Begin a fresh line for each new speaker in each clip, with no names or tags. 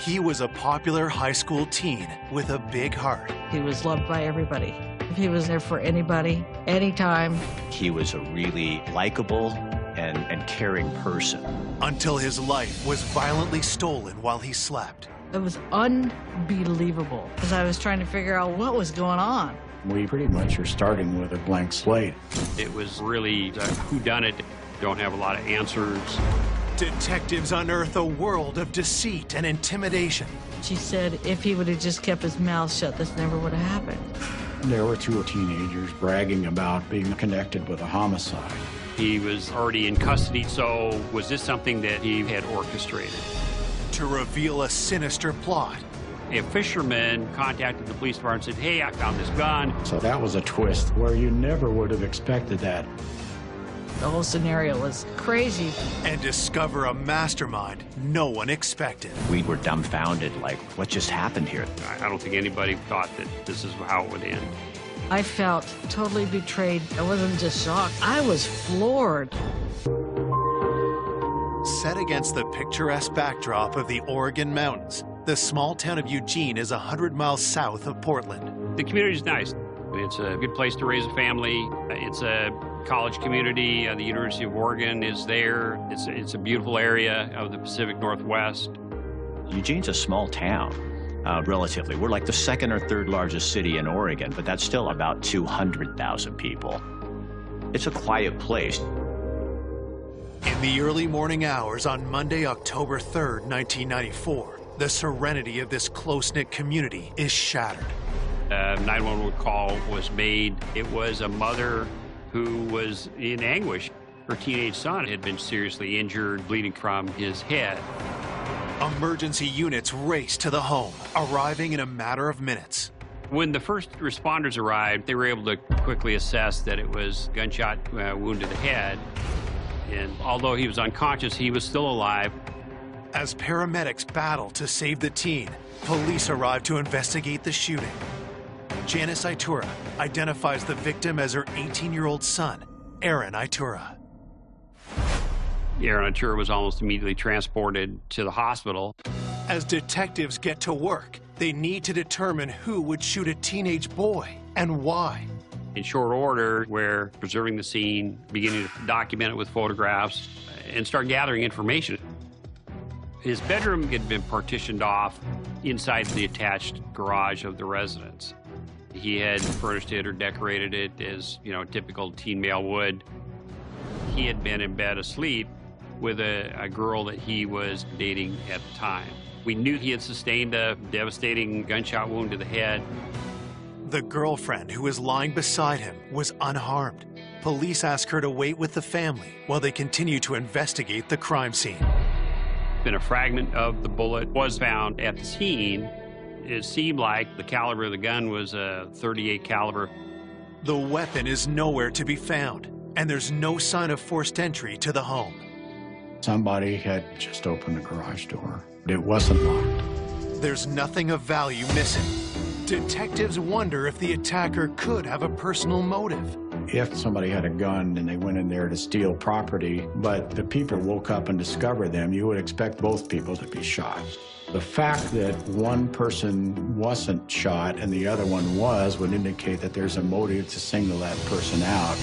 He was a popular high school teen with a big heart.
He was loved by everybody. He was there for anybody, anytime.
He was a really likable and caring person.
Until his life was violently stolen while he slept.
It was unbelievable, because I was trying to figure out what was going on.
We pretty much are starting with a blank slate.
It was really a whodunit. Don't have a lot of answers.
Detectives unearth a world of deceit and intimidation.
She said if he would have just kept his mouth shut, this never would have happened.
There were two teenagers bragging about being connected with a homicide.
He was already in custody, so was this something that he had orchestrated?
To reveal a sinister plot.
A fisherman contacted the police department and said, hey, I found this gun.
So that was a twist where you never would have expected that.
The whole scenario was crazy.
And discover a mastermind no one expected.
We were dumbfounded, like, what just happened here?
I don't think anybody thought that this is how it would end.
I felt totally betrayed. I wasn't just shocked. I was floored.
Set against the picturesque backdrop of the Oregon mountains, the small town of Eugene is 100 miles south of Portland.
The community's nice. It's a good place to raise a family. It's a college community. The University of Oregon is there. It's a beautiful area of the Pacific Northwest.
Eugene's a small town, relatively. We're like the second or third largest city in Oregon, but that's still about 200,000 people. It's a quiet place.
In the early morning hours on Monday, October 3rd, 1994, the serenity of this close-knit community is shattered.
A 911 call was made. It was a mother who was in anguish. Her teenage son had been seriously injured, bleeding from his head.
Emergency units race to the home, arriving in a matter of minutes.
When the first responders arrived, they were able to quickly assess that it was a gunshot wound to the head. And although he was unconscious, he was still alive.
As paramedics battle to save the teen, police arrive to investigate the shooting. Janice Itura identifies the victim as her 18-year-old son, Aaron Itura.
Aaron Itura was almost immediately transported to the hospital.
As detectives get to work, they need to determine who would shoot a teenage boy and why.
In short order, we're preserving the scene, beginning to document it with photographs, and start gathering information. His bedroom had been partitioned off inside the attached garage of the residence. He had furnished it or decorated it as, typical teen male would. He had been in bed asleep with a girl that he was dating at the time. We knew he had sustained a devastating gunshot wound to the head.
The girlfriend who was lying beside him was unharmed. Police ask her to wait with the family while they continue to investigate the crime scene.
And a fragment of the bullet was found at the scene. It seemed like the caliber of the gun was a .38 caliber.
The weapon is nowhere to be found, and there's no sign of forced entry to the home.
Somebody had just opened the garage door. It wasn't locked.
There's nothing of value missing. Detectives wonder if the attacker could have a personal motive.
If somebody had a gun and they went in there to steal property, but the people woke up and discovered them, you would expect both people to be shot. The fact that one person wasn't shot and the other one was would indicate that there's a motive to single that person out.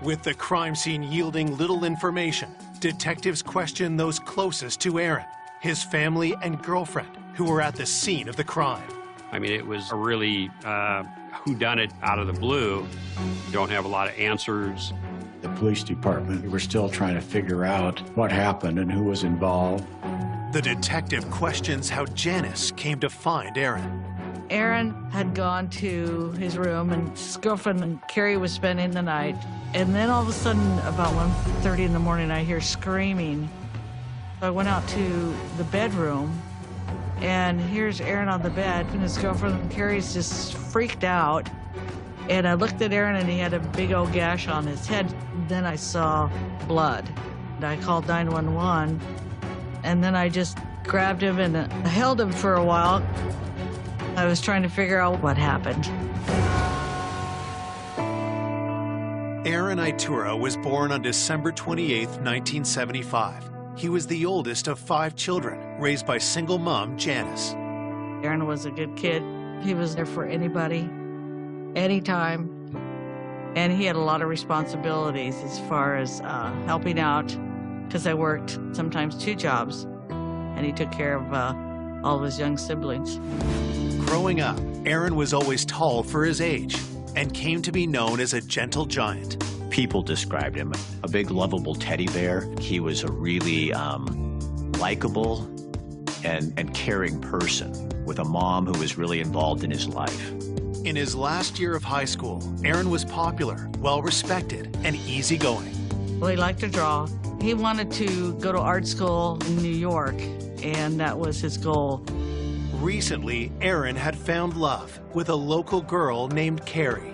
With the crime scene yielding little information, detectives question those closest to Aaron, his family and girlfriend, who were at the scene of the crime.
I mean, it was a really whodunit out of the blue. Don't have a lot of answers.
The police department were still trying to figure out what happened and who was involved.
The detective questions how Janice came to find Aaron.
Aaron had gone to his room, and his girlfriend, Carrie, was spending the night. And then all of a sudden, about 1:30 in the morning, I hear screaming. I went out to the bedroom, and here's Aaron on the bed, and his girlfriend, Carrie's just freaked out. And I looked at Aaron, and he had a big old gash on his head. Then I saw blood. And I called 911, and then I just grabbed him and held him for a while. I was trying to figure out what happened.
Aaron Itura was born on December 28, 1975. He was the oldest of 5 children, raised by single mom Janice.
Aaron was a good kid. He was there for anybody, anytime. And he had a lot of responsibilities as far as helping out, because I worked sometimes 2 jobs, and he took care of all of his young siblings.
Growing up, Aaron was always tall for his age and came to be known as a gentle giant.
People described him a big, lovable teddy bear. He was a really likable and caring person with a mom who was really involved in his life.
In his last year of high school, Aaron was popular, well-respected, and easygoing.
Well, he liked to draw. He wanted to go to art school in New York, and that was his goal.
Recently, Aaron had found love with a local girl named Carrie.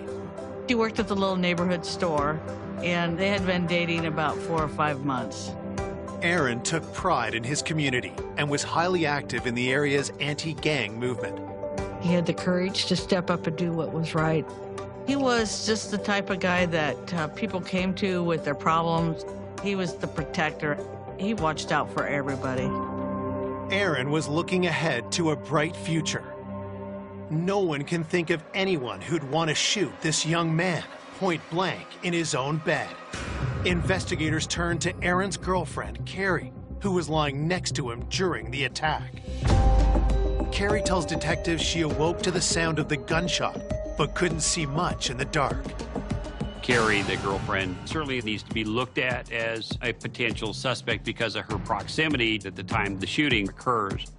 She worked at the little neighborhood store, and they had been dating about 4 or 5 months.
Aaron took pride in his community and was highly active in the area's anti-gang movement.
He had the courage to step up and do what was right. He was just the type of guy that people came to with their problems. He was the protector. He watched out for everybody.
Aaron was looking ahead to a bright future. No one can think of anyone who'd want to shoot this young man point blank in his own bed. Investigators turned to Aaron's girlfriend, Carrie, who was lying next to him during the attack. Carrie tells detectives she awoke to the sound of the gunshot, but couldn't see much in the dark.
Carrie, the girlfriend, certainly needs to be looked at as a potential suspect because of her proximity at the time the shooting occurs.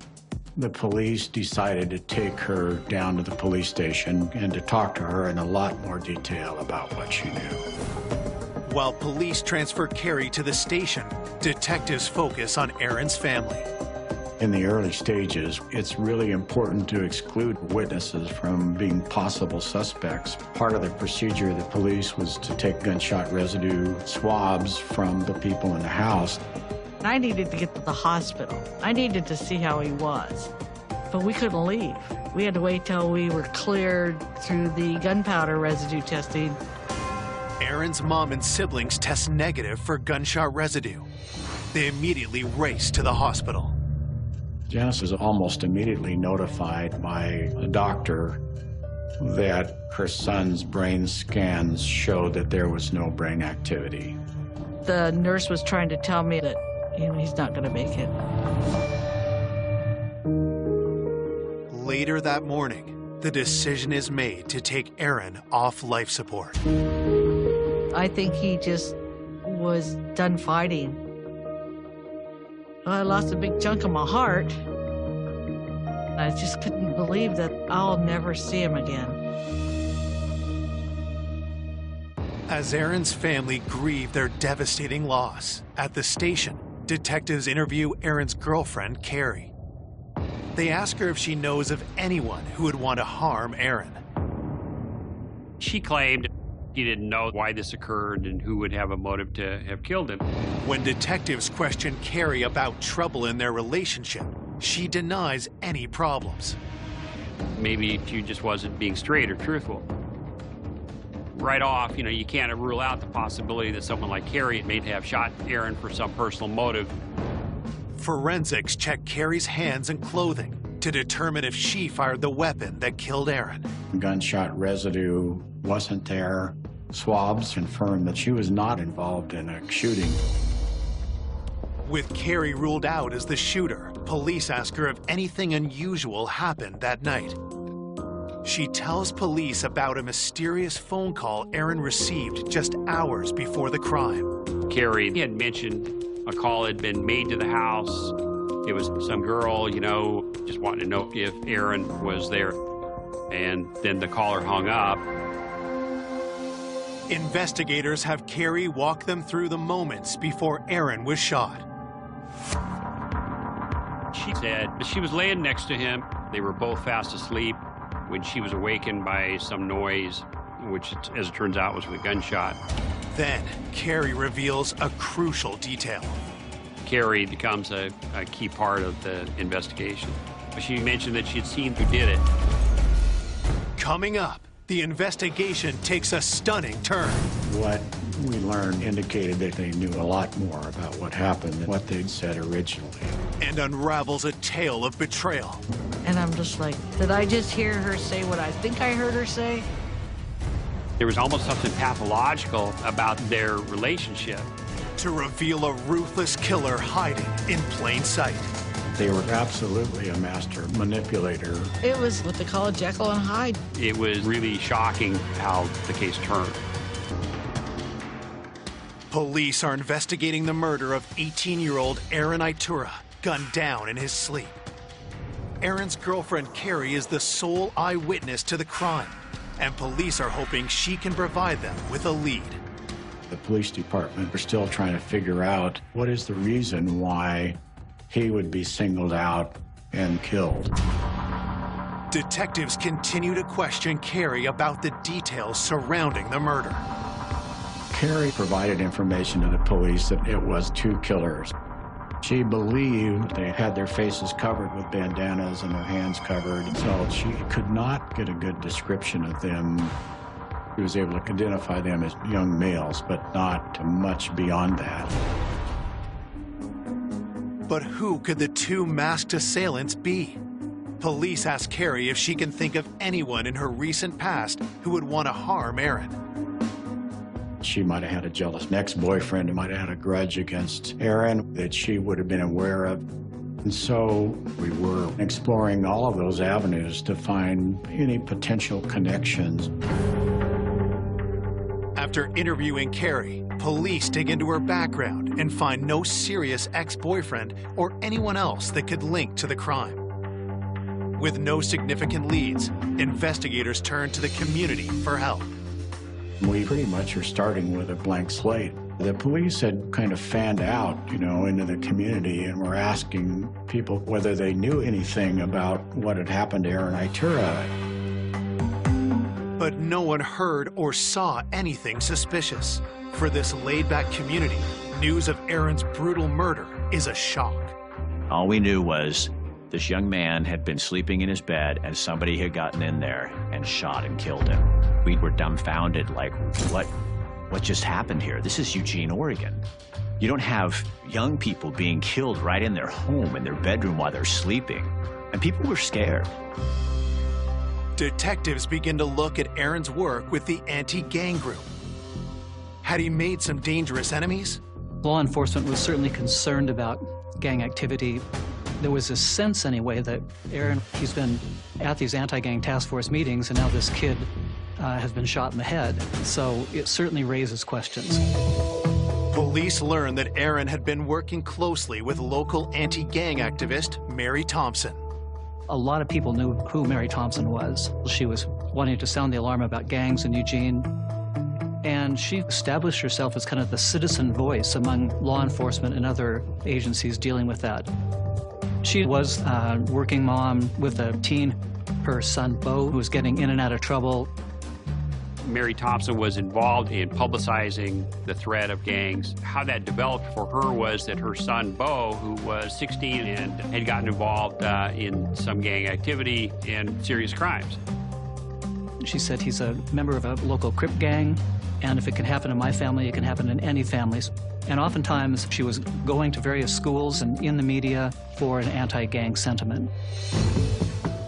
The police decided to take her down to the police station and to talk to her in a lot more detail about what she knew.
While police transfer Carrie to the station, detectives focus on Aaron's family.
In the early stages, it's really important to exclude witnesses from being possible suspects. Part of the procedure of the police was to take gunshot residue swabs from the people in the house.
I needed to get to the hospital. I needed to see how he was, but we couldn't leave. We had to wait till we were cleared through the gunpowder residue testing.
Aaron's mom and siblings test negative for gunshot residue. They immediately race to the hospital.
Janice was almost immediately notified by a doctor that her son's brain scans showed that there was no brain activity.
The nurse was trying to tell me that, he's not going to make it.
Later that morning, the decision is made to take Aaron off life support.
I think he just was done fighting. I lost a big chunk of my heart. I just couldn't believe that I'll never see him again.
As Aaron's family grieved their devastating loss, at the station, detectives interview Aaron's girlfriend, Carrie. They ask her if she knows of anyone who would want to harm Aaron.
She claimed she didn't know why this occurred and who would have a motive to have killed him.
When detectives question Carrie about trouble in their relationship, she denies any problems.
Maybe she just wasn't being straight or truthful. Right off, you can't rule out the possibility that someone like Carrie may have shot Aaron for some personal motive.
Forensics check Carrie's hands and clothing to determine if she fired the weapon that killed Aaron.
Gunshot residue wasn't there. Swabs confirmed that she was not involved in a shooting.
With Carrie ruled out as the shooter, police ask her if anything unusual happened that night. She tells police about a mysterious phone call Aaron received just hours before the crime.
Carrie had mentioned a call had been made to the house. It was some girl, just wanting to know if Aaron was there. And then the caller hung up.
Investigators have Carrie walk them through the moments before Aaron was shot.
She said she was laying next to him. They were both fast asleep when she was awakened by some noise, which, as it turns out, was a gunshot.
Then, Carrie reveals a crucial detail.
Carrie becomes a key part of the investigation. She mentioned that she'd seen who did it.
Coming up, the investigation takes a stunning turn.
What we learned indicated that they knew a lot more about what happened than what they'd said originally.
And unravels a tale of betrayal.
And I'm just like, did I just hear her say what I think I heard her say?
There was almost something pathological about their relationship.
To reveal a ruthless killer hiding in plain sight.
They were absolutely a master manipulator.
It was what they call a Jekyll and Hyde.
It was really shocking how the case turned.
Police are investigating the murder of 18-year-old Aaron Itura, gunned down in his sleep. Aaron's girlfriend, Carrie, is the sole eyewitness to the crime, and police are hoping she can provide them with a lead.
The police department are still trying to figure out what is the reason why he would be singled out and killed.
Detectives continue to question Carrie about the details surrounding the murder.
Carrie provided information to the police that it was two killers. She believed they had their faces covered with bandanas and their hands covered, so she could not get a good description of them. She was able to identify them as young males, but not much beyond that.
But who could the two masked assailants be? Police ask Carrie if she can think of anyone in her recent past who would want to harm Aaron.
She might have had a jealous ex-boyfriend who might have had a grudge against Aaron that she would have been aware of. And so we were exploring all of those avenues to find any potential connections.
After interviewing Carrie, police dig into her background and find no serious ex-boyfriend or anyone else that could link to the crime. With no significant leads, investigators turn to the community for help.
We pretty much are starting with a blank slate. The police had kind of fanned out, into the community and were asking people whether they knew anything about what had happened to Aaron Itura.
But no one heard or saw anything suspicious. For this laid-back community, news of Aaron's brutal murder is a shock.
All we knew was this young man had been sleeping in his bed and somebody had gotten in there and shot and killed him. We were dumbfounded, like, what just happened here? This is Eugene, Oregon. You don't have young people being killed right in their home, in their bedroom while they're sleeping. And people were scared.
Detectives begin to look at Aaron's work with the anti-gang group. Had he made some dangerous enemies?
Law enforcement was certainly concerned about gang activity. There was a sense, anyway, that Aaron, he's been at these anti-gang task force meetings, and now this kid has been shot in the head. So it certainly raises questions.
Police learned that Aaron had been working closely with local anti-gang activist Mary Thompson.
A lot of people knew who Mary Thompson was. She was wanting to sound the alarm about gangs in Eugene. And she established herself as kind of the citizen voice among law enforcement and other agencies dealing with that. She was a working mom with a teen, her son Bo, who was getting in and out of trouble.
Mary Thompson was involved in publicizing the threat of gangs. How that developed for her was that her son, Bo, who was 16 and had gotten involved in some gang activity and serious crimes.
She said he's a member of a local Crip gang, and if it can happen in my family, it can happen in any families. And oftentimes, she was going to various schools and in the media for an anti-gang sentiment.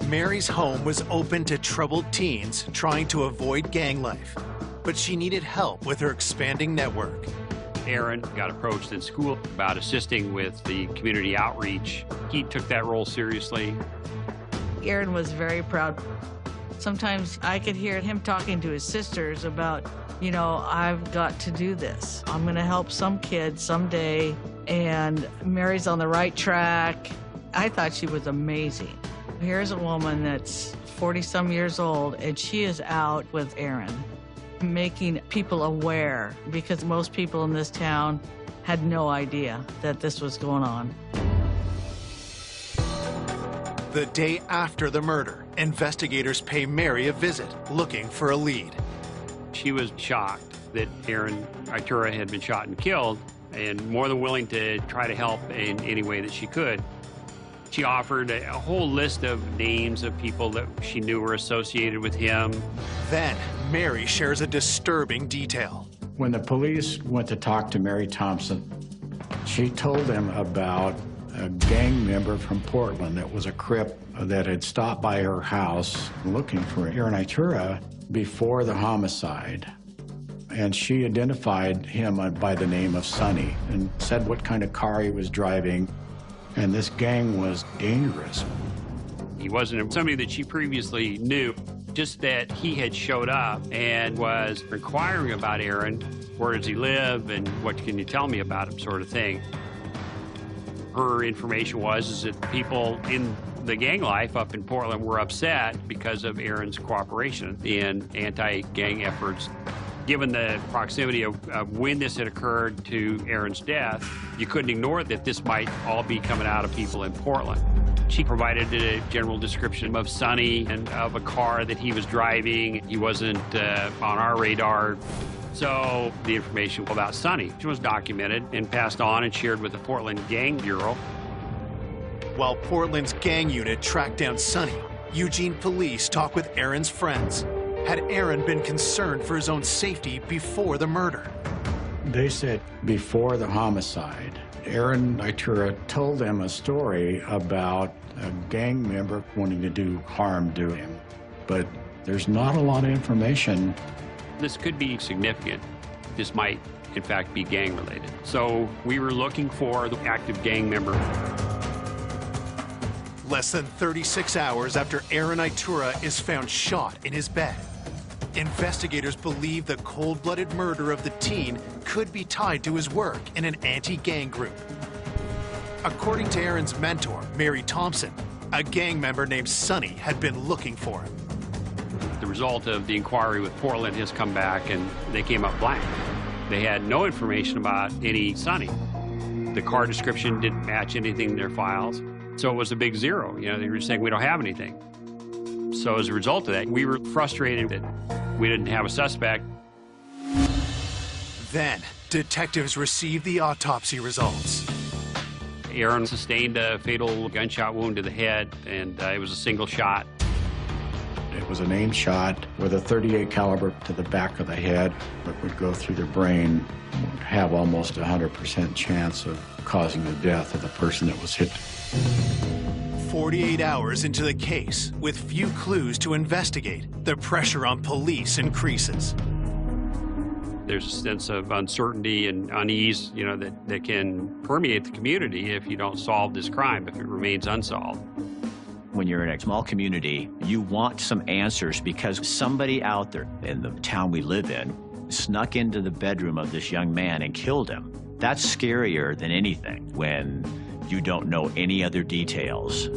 Mary's home was open to troubled teens trying to avoid gang life, but she needed help with her expanding network.
Aaron got approached in school about assisting with the community outreach. He took that role seriously.
Aaron was very proud. Sometimes I could hear him talking to his sisters about, I've got to do this. I'm going to help some kid someday, and Mary's on the right track. I thought she was amazing. Here's a woman that's 40-some years old, and she is out with Aaron, making people aware, because most people in this town had no idea that this was going on.
The day after the murder, investigators pay Mary a visit, looking for a lead.
She was shocked that Aaron Itura had been shot and killed, and more than willing to try to help in any way that she could. She offered a whole list of names of people that she knew were associated with him.
Then, Mary shares a disturbing detail.
When the police went to talk to Mary Thompson, she told them about a gang member from Portland that was a Crip that had stopped by her house looking for Aaron Itura before the homicide. And she identified him by the name of Sonny and said what kind of car he was driving. And this gang was dangerous.
He wasn't somebody that she previously knew, just that he had showed up and was inquiring about Aaron. Where does he live and what can you tell me about him, sort of thing. Her information was that people in the gang life up in Portland were upset because of Aaron's cooperation in anti-gang efforts. Given the proximity of when this had occurred to Aaron's death, you couldn't ignore that this might all be coming out of people in Portland. She provided a general description of Sonny and of a car that he was driving. He wasn't on our radar. So the information about Sonny was documented and passed on and shared with the Portland Gang Bureau.
While Portland's gang unit tracked down Sonny, Eugene police talked with Aaron's friends. Had Aaron been concerned for his own safety before the murder?
They said before the homicide, Aaron Itura told them a story about a gang member wanting to do harm to him. But there's not a lot of information.
This could be significant. This might, in fact, be gang-related. So we were looking for the active gang member.
Less than 36 hours after Aaron Itura is found shot in his bed, investigators believe the cold-blooded murder of the teen could be tied to his work in an anti-gang group. According to Aaron's mentor, Mary Thompson, a gang member named Sonny had been looking for him.
The result of the inquiry with Portland has come back and they came up blank. They had no information about any Sonny. The car description didn't match anything in their files. So it was a big zero. You know, they were saying we don't have anything. So as a result of that, we were frustrated that we didn't have a suspect.
Then, detectives received the autopsy results.
Aaron sustained a fatal gunshot wound to the head, and it was a single shot.
It was an aimed shot with a .38 caliber to the back of the head that would go through the brain, would have almost 100% chance of causing the death of the person that was hit.
48 hours into the case, with few clues to investigate, the pressure on police increases.
There's a sense of uncertainty and unease, you know, that can permeate the community if you don't solve this crime, if it remains unsolved.
When you're in a small community, you want some answers because somebody out there in the town we live in snuck into the bedroom of this young man and killed him. That's scarier than anything when you don't know any other details.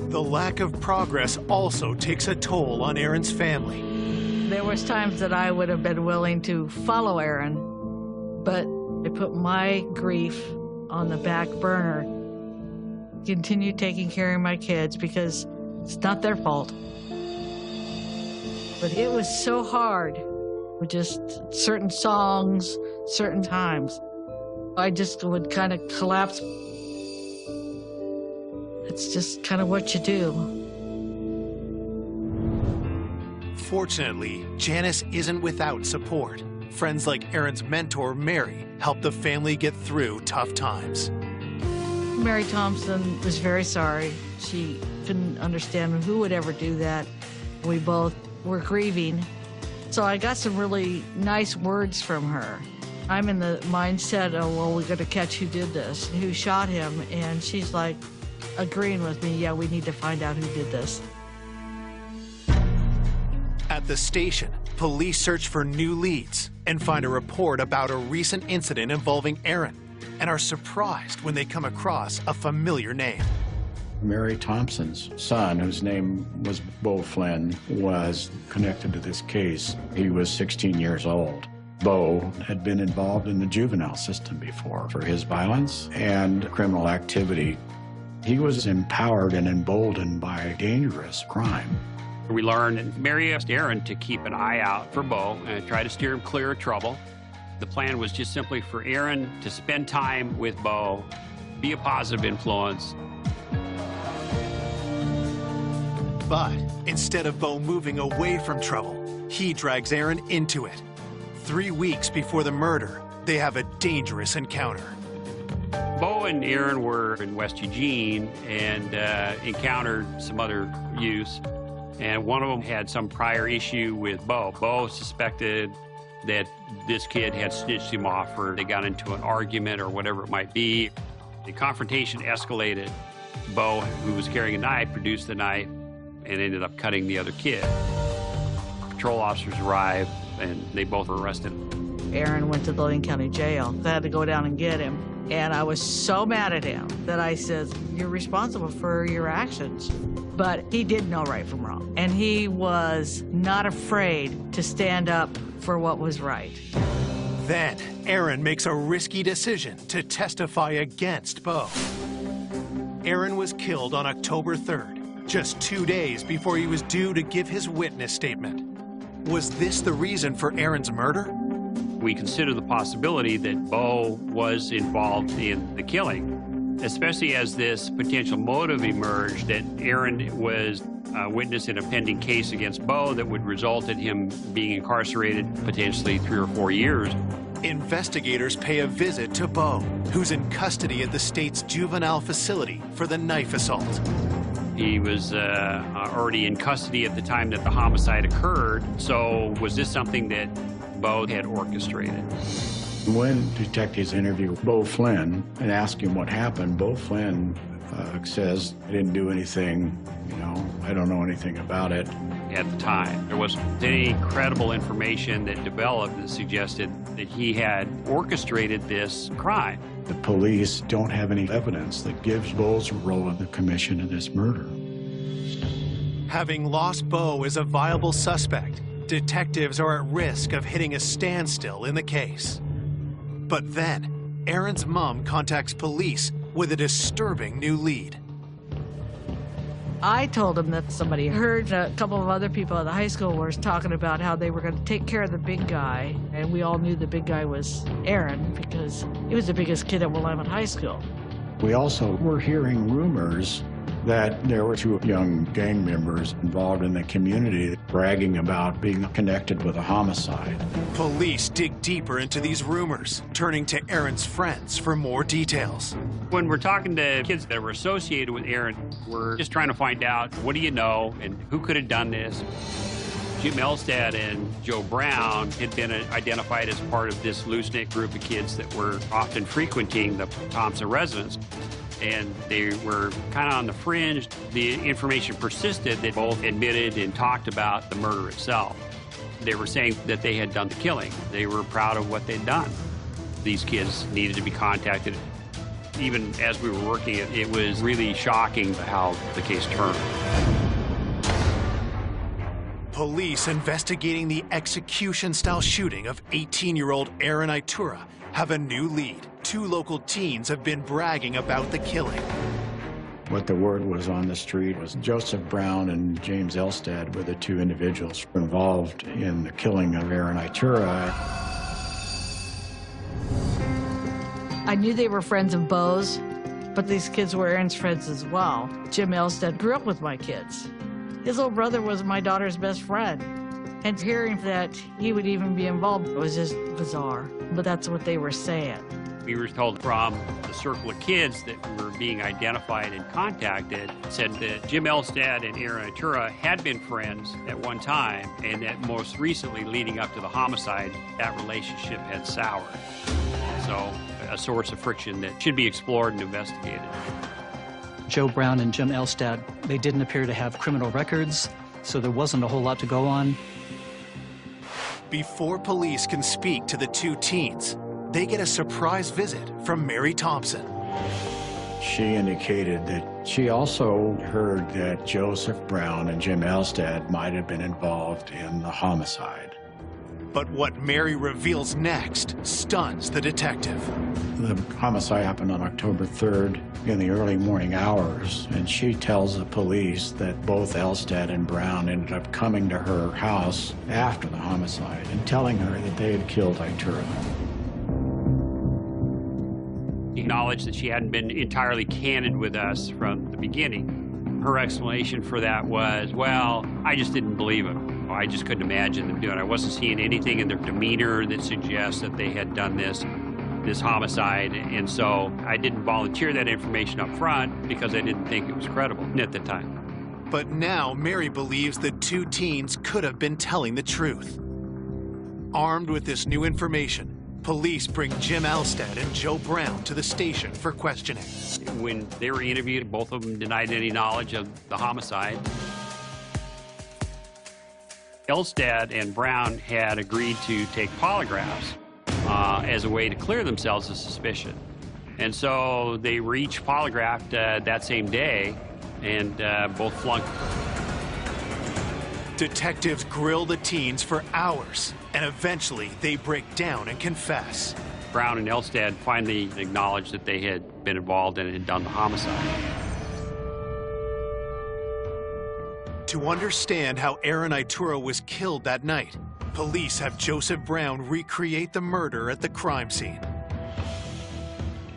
The lack of progress also takes a toll on Aaron's family.
There was times that I would have been willing to follow Aaron, but I put my grief on the back burner. Continue taking care of my kids because it's not their fault. But it was so hard with just certain songs, certain times. I just would kind of collapse. It's just kind of what you do.
Fortunately, Janice isn't without support. Friends like Aaron's mentor, Mary, help the family get through tough times.
Mary Thompson was very sorry. She couldn't understand who would ever do that. We both were grieving. So I got some really nice words from her. I'm in the mindset of, well, we got to catch who did this, who shot him. And she's like agreeing with me, yeah, we need to find out who did this.
At the station, police search for new leads and find a report about a recent incident involving Aaron, and are surprised when they come across a familiar name.
Mary Thompson's son, whose name was Bo Flynn, was connected to this case. He was 16 years old. Bo had been involved in the juvenile system before for his violence and criminal activity. He was empowered and emboldened by dangerous crime.
We learned, and Mary asked Aaron to keep an eye out for Bo and try to steer him clear of trouble. The plan was just simply for Aaron to spend time with Bo, be a positive influence.
But instead of Bo moving away from trouble, he drags Aaron into it. 3 weeks before the murder, they have a dangerous encounter.
Bo and Aaron were in West Eugene and encountered some other youths, and one of them had some prior issue with Bo. Bo suspected that this kid had snitched him off, or they got into an argument or whatever it might be. The confrontation escalated. Bo, who was carrying a knife, produced the knife and ended up cutting the other kid. Patrol officers arrived and they both were arrested.
Aaron went to the Lane County Jail. I had to go down and get him. And I was so mad at him that I said, "You're responsible for your actions." But he did know right from wrong. And he was not afraid to stand up for what was right.
Then, Aaron makes a risky decision to testify against Bo. Aaron was killed on October 3rd, just 2 days before he was due to give his witness statement. Was this the reason for Aaron's murder?
We consider the possibility that Bo was involved in the killing, especially as this potential motive emerged that Aaron was a witness in a pending case against Bo that would result in him being incarcerated potentially 3 or 4 years.
Investigators pay a visit to Bo, who's in custody at the state's juvenile facility for the knife assault.
He was already in custody at the time that the homicide occurred, so was this something that Bo had orchestrated?
When detectives interview Bo Flynn and ask him what happened, Bo Flynn says, "I didn't do anything, I don't know anything about it."
At the time, there wasn't any credible information that developed that suggested that he had orchestrated this crime.
The police don't have any evidence that gives Bo's role in the commission of this murder.
Having lost Bo as a viable suspect, detectives are at risk of hitting a standstill in the case. But then, Aaron's mom contacts police with a disturbing new lead.
I told him that somebody heard a couple of other people at the high school were talking about how they were going to take care of the big guy, and we all knew the big guy was Aaron because he was the biggest kid at Willamette High School.
We also were hearing rumors that there were 2 young gang members involved in the community bragging about being connected with a homicide.
Police dig deeper into these rumors, turning to Aaron's friends for more details.
When we're talking to kids that were associated with Aaron, we're just trying to find out, what do you know and who could have done this? Jim Elstad and Joe Brown had been identified as part of this loose-knit group of kids that were often frequenting the Thompson residence. And they were kind of on the fringe. The information persisted that both admitted and talked about the murder itself. They were saying that they had done the killing. They were proud of what they'd done. These kids needed to be contacted. Even as we were working, it was really shocking how the case turned.
Police investigating the execution-style shooting of 18-year-old Aaron Itura have a new lead. 2 local teens have been bragging about the killing.
What the word was on the street was Joseph Brown and James Elstad were the 2 individuals involved in the killing of Aaron Itura.
I knew they were friends of Bo's, but these kids were Aaron's friends as well. Jim Elstad grew up with my kids. His little brother was my daughter's best friend. And hearing that he would even be involved was just bizarre, but that's what they were saying.
We were told from the circle of kids that were being identified and contacted, said that Jim Elstad and Aaron Itura had been friends at one time, and that most recently, leading up to the homicide, that relationship had soured. So, a source of friction that should be explored and investigated.
Joe Brown and Jim Elstad, they didn't appear to have criminal records, so there wasn't a whole lot to go on.
Before police can speak to the 2 teens, they get a surprise visit from Mary Thompson.
She indicated that she also heard that Joseph Brown and Jim Elstad might have been involved in the homicide.
But what Mary reveals next stuns the detective.
The homicide happened on October 3rd in the early morning hours, and she tells the police that both Elstad and Brown ended up coming to her house after the homicide and telling her that they had killed Itura.
Acknowledged that she hadn't been entirely candid with us from the beginning. Her explanation for that was, well, I just didn't believe him. I just couldn't imagine them doing it. I wasn't seeing anything in their demeanor that suggests that they had done this homicide, and so I didn't volunteer that information up front because I didn't think it was credible at the time.
But now Mary believes the two teens could have been telling the truth. Armed with this new information, police bring Jim Elstad and Joe Brown to the station for questioning.
When they were interviewed, both of them denied any knowledge of the homicide. Elstad and Brown had agreed to take polygraphs as a way to clear themselves of suspicion. And so they were each polygraphed that same day, and both flunked.
Detectives grill the teens for hours, and eventually they break down and confess.
Brown and Elstad finally acknowledged that they had been involved and had done the homicide.
To understand how Aaron Itura was killed that night, police have Joseph Brown recreate the murder at the crime scene.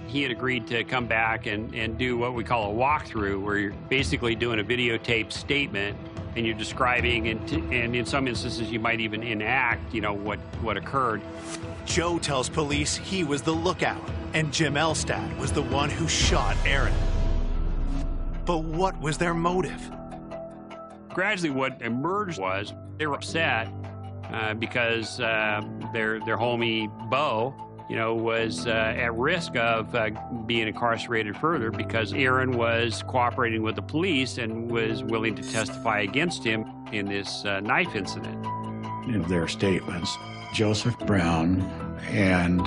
He had agreed to come back and do what we call a walkthrough, where you're basically doing a videotaped statement and you're describing, and in some instances you might even enact, what occurred.
Joe tells police he was the lookout, and Jim Elstad was the one who shot Aaron. But what was their motive?
Gradually, what emerged was they were upset because their homie Bo, was at risk of being incarcerated further because Aaron was cooperating with the police and was willing to testify against him in this knife incident.
In their statements, Joseph Brown and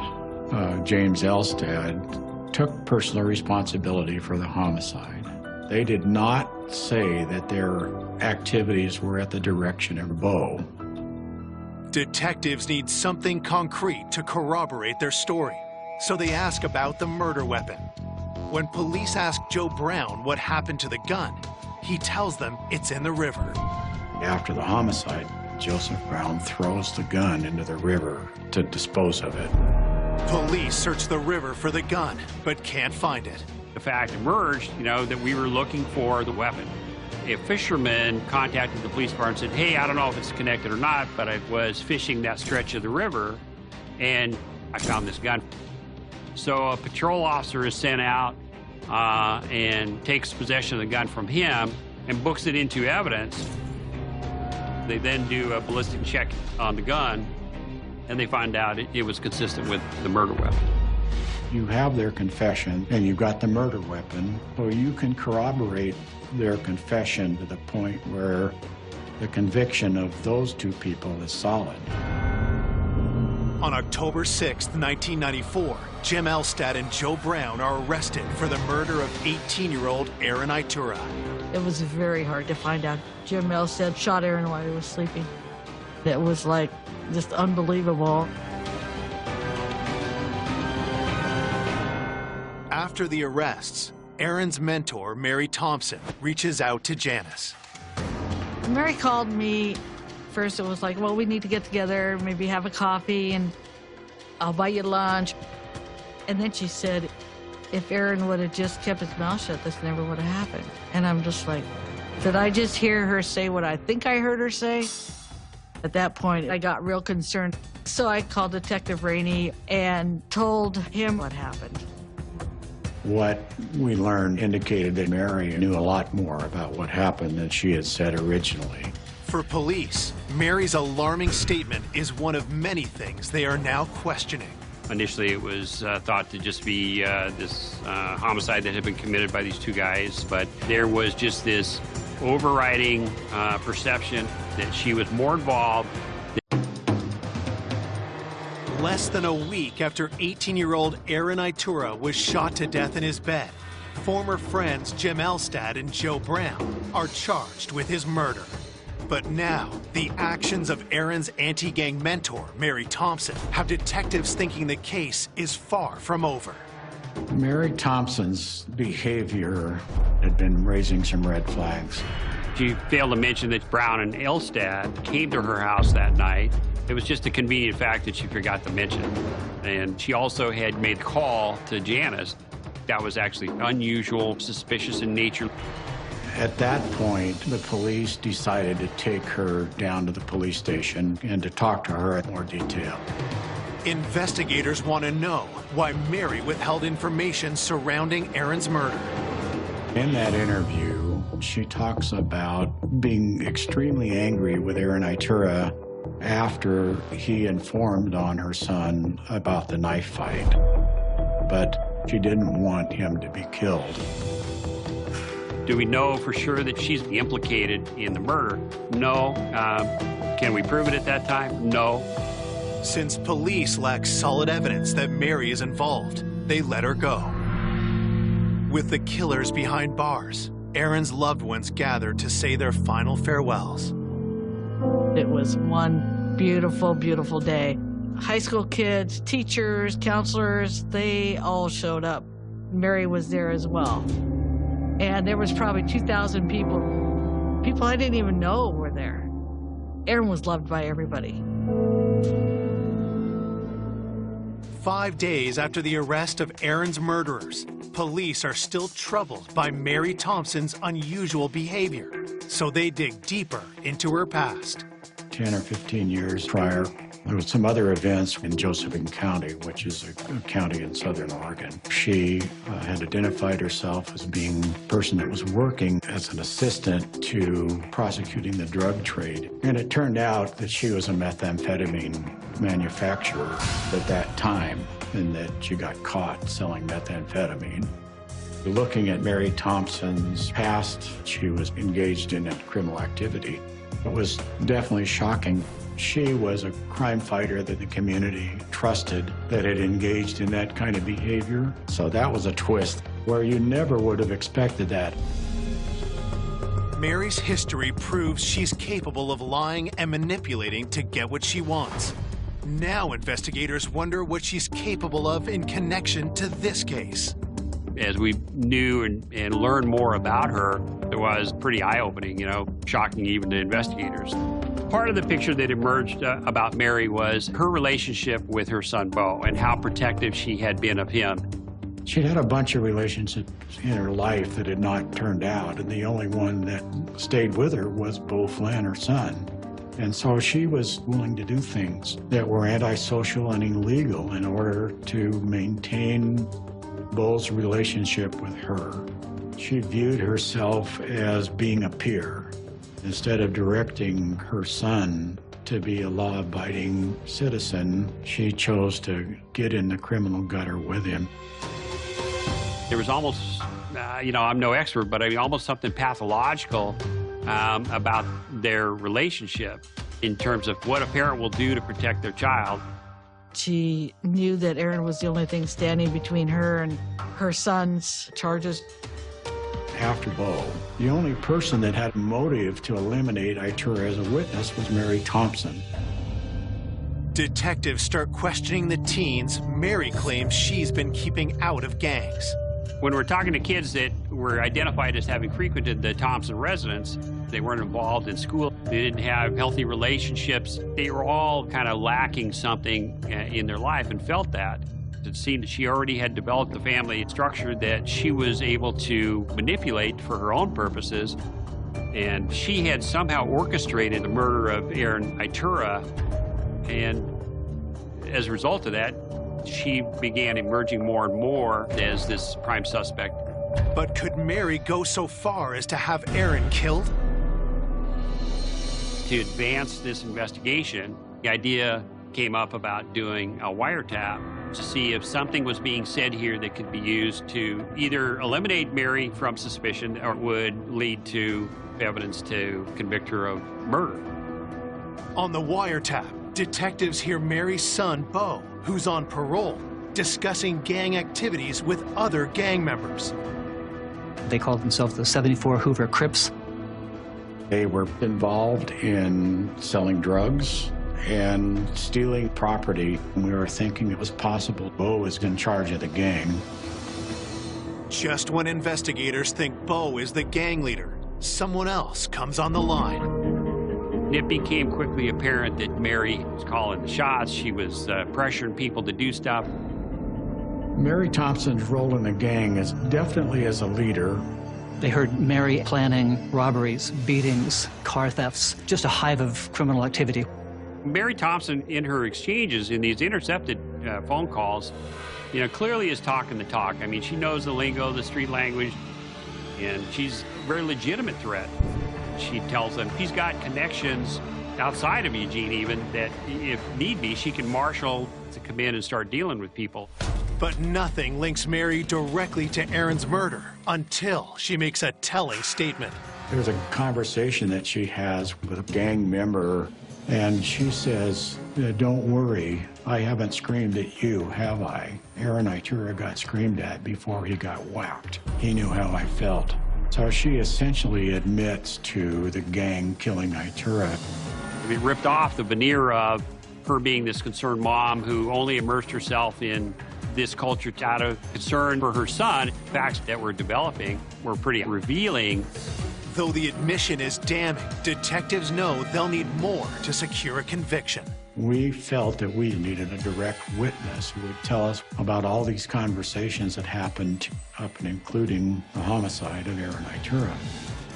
James Elstad took personal responsibility for the homicide. They did not say that their activities were at the direction of Bo.
Detectives need something concrete to corroborate their story, so they ask about the murder weapon. When police ask Joe Brown what happened to the gun, he tells them it's in the river.
After the homicide, Joseph Brown throws the gun into the river to dispose of it.
Police search the river for the gun, but can't find it.
The fact emerged, that we were looking for the weapon. A fisherman contacted the police department and said, hey, I don't know if it's connected or not, but I was fishing that stretch of the river and I found this gun. So a patrol officer is sent out and takes possession of the gun from him and books it into evidence. They then do a ballistic check on the gun and they find out it was consistent with the murder weapon.
You have their confession and you've got the murder weapon, so you can corroborate their confession to the point where the conviction of those two people is solid.
On October 6, 1994, Jim Elstad and Joe Brown are arrested for the murder of 18-year-old Aaron Itura.
It was very hard to find out. Jim Elstad shot Aaron while he was sleeping. It was like just unbelievable.
After the arrests, Aaron's mentor, Mary Thompson, reaches out to Janice.
Mary called me. First it was like, well, we need to get together, maybe have a coffee, and I'll buy you lunch. And then she said, if Aaron would have just kept his mouth shut, this never would have happened. And I'm just like, did I just hear her say what I think I heard her say? At that point, I got real concerned. So I called Detective Rainey and told him what happened.
What we learned indicated that Mary knew a lot more about what happened than she had said originally.
For police, Mary's alarming statement is one of many things they are now questioning.
Initially, it was thought to just be this homicide that had been committed by these two guys, but there was just this overriding perception that she was more involved.
Less than a week after 18-year-old Aaron Itura was shot to death in his bed, former friends Jim Elstad and Joe Brown are charged with his murder. But now, the actions of Aaron's anti-gang mentor, Mary Thompson, have detectives thinking the case is far from over.
Mary Thompson's behavior had been raising some red flags.
She failed to mention that Brown and Elstad came to her house that night. It was just a convenient fact that she forgot to mention. And she also had made a call to Janice. That was actually unusual, suspicious in nature.
At that point, the police decided to take her down to the police station and to talk to her in more detail.
Investigators want to know why Mary withheld information surrounding Aaron's murder.
In that interview, she talks about being extremely angry with Aaron Itura after he informed on her son about the knife fight. But she didn't want him to be killed.
Do we know for sure that she's implicated in the murder? No. Can we prove it at that time? No.
Since police lack solid evidence that Mary is involved, they let her go. With the killers behind bars, Aaron's loved ones gathered to say their final farewells.
It was one beautiful, beautiful day. High school kids, teachers, counselors, they all showed up. Mary was there as well. And there was probably 2,000 people. People I didn't even know were there. Aaron was loved by everybody.
5 days after the arrest of Aaron's murderers, police are still troubled by Mary Thompson's unusual behavior, so they dig deeper into her past.
10 or 15 years prior, there was some other events in Josephine County, which is a county in southern Oregon. She had identified herself as being a person that was working as an assistant to prosecuting the drug trade. And it turned out that she was a methamphetamine manufacturer at that time, and that she got caught selling methamphetamine. Looking at Mary Thompson's past, she was engaged in a criminal activity. It was definitely shocking. She was a crime fighter that the community trusted, that had engaged in that kind of behavior. So that was a twist where you never would have expected that.
Mary's history proves she's capable of lying and manipulating to get what she wants. Now investigators wonder what she's capable of in connection to this case.
As we knew and learned more about her, it was pretty eye-opening, shocking even to investigators. Part of the picture that emerged about Mary was her relationship with her son, Bo, and how protective she had been of him.
She'd had a bunch of relationships in her life that had not turned out, and the only one that stayed with her was Bo Flynn, her son. And so she was willing to do things that were antisocial and illegal in order to maintain Bo's relationship with her. She viewed herself as being a peer. Instead of directing her son to be a law-abiding citizen, she chose to get in the criminal gutter with him.
There was almost, I'm no expert, but almost something pathological about their relationship in terms of what a parent will do to protect their child.
She knew that Aaron was the only thing standing between her and her son's charges.
After Bo, the only person that had motive to eliminate Itura as a witness was Mary Thompson.
Detectives start questioning the teens Mary claims she's been keeping out of gangs.
When we're talking to kids that were identified as having frequented the Thompson residence, they weren't involved in school, they didn't have healthy relationships, they were all kind of lacking something in their life and felt that. It seemed that she already had developed a family structure that she was able to manipulate for her own purposes, and she had somehow orchestrated the murder of Aaron Itura, and as a result of that, she began emerging more and more as this prime suspect.
But could Mary go so far as to have Aaron killed?
To advance this investigation, the idea came up about doing a wiretap to see if something was being said here that could be used to either eliminate Mary from suspicion or would lead to evidence to convict her of murder.
On the wiretap, detectives hear Mary's son, Bo, who's on parole, discussing gang activities with other gang members.
They called themselves the 74 Hoover Crips.
They were involved in selling drugs and stealing property. We were thinking it was possible Bo was in charge of the gang.
Just when investigators think Bo is the gang leader, someone else comes on the line.
It became quickly apparent that Mary was calling the shots. She was pressuring people to do stuff.
Mary Thompson's role in the gang is definitely as a leader,
They heard Mary planning robberies, beatings, car thefts, just a hive of criminal activity.
Mary Thompson, in her exchanges, in these intercepted phone calls, clearly is talking the talk. I mean, she knows the lingo, the street language, and she's a very legitimate threat. She tells them she's got connections outside of Eugene even, that if need be, she can marshal to come in and start dealing with people.
But nothing links Mary directly to Aaron's murder until she makes a telling statement.
There's a conversation that she has with a gang member, and she says, "Don't worry, I haven't screamed at you, have I? Aaron Itura got screamed at before he got whacked. He knew how I felt." So she essentially admits to the gang killing Itura.
We ripped off the veneer of her being this concerned mom who only immersed herself in this culture out of concern for her son. Facts that we're developing were pretty revealing.
Though the admission is damning, detectives know they'll need more to secure a conviction.
We felt that we needed a direct witness who would tell us about all these conversations that happened up and including the homicide of Aaron Itura.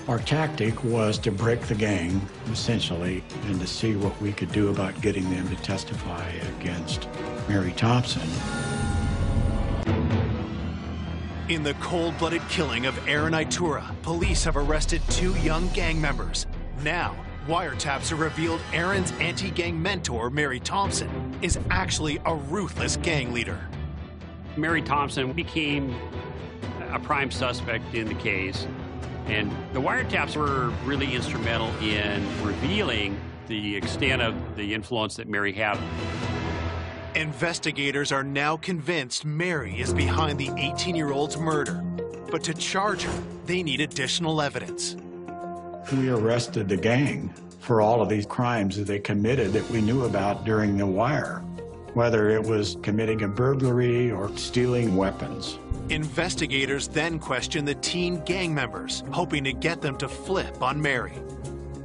Our tactic was to break the gang, essentially, and to see what we could do about getting them to testify against Mary Thompson.
In the cold-blooded killing of Aaron Itura, police have arrested 2 young gang members. Now, wiretaps have revealed Aaron's anti-gang mentor, Mary Thompson, is actually a ruthless gang leader.
Mary Thompson became a prime suspect in the case, and the wiretaps were really instrumental in revealing the extent of the influence that Mary had.
Investigators are now convinced Mary is behind the 18-year-old's murder. But to charge her, they need additional evidence.
We arrested the gang for all of these crimes that they committed that we knew about during the wire, whether it was committing a burglary or stealing weapons.
Investigators then question the teen gang members, hoping to get them to flip on Mary.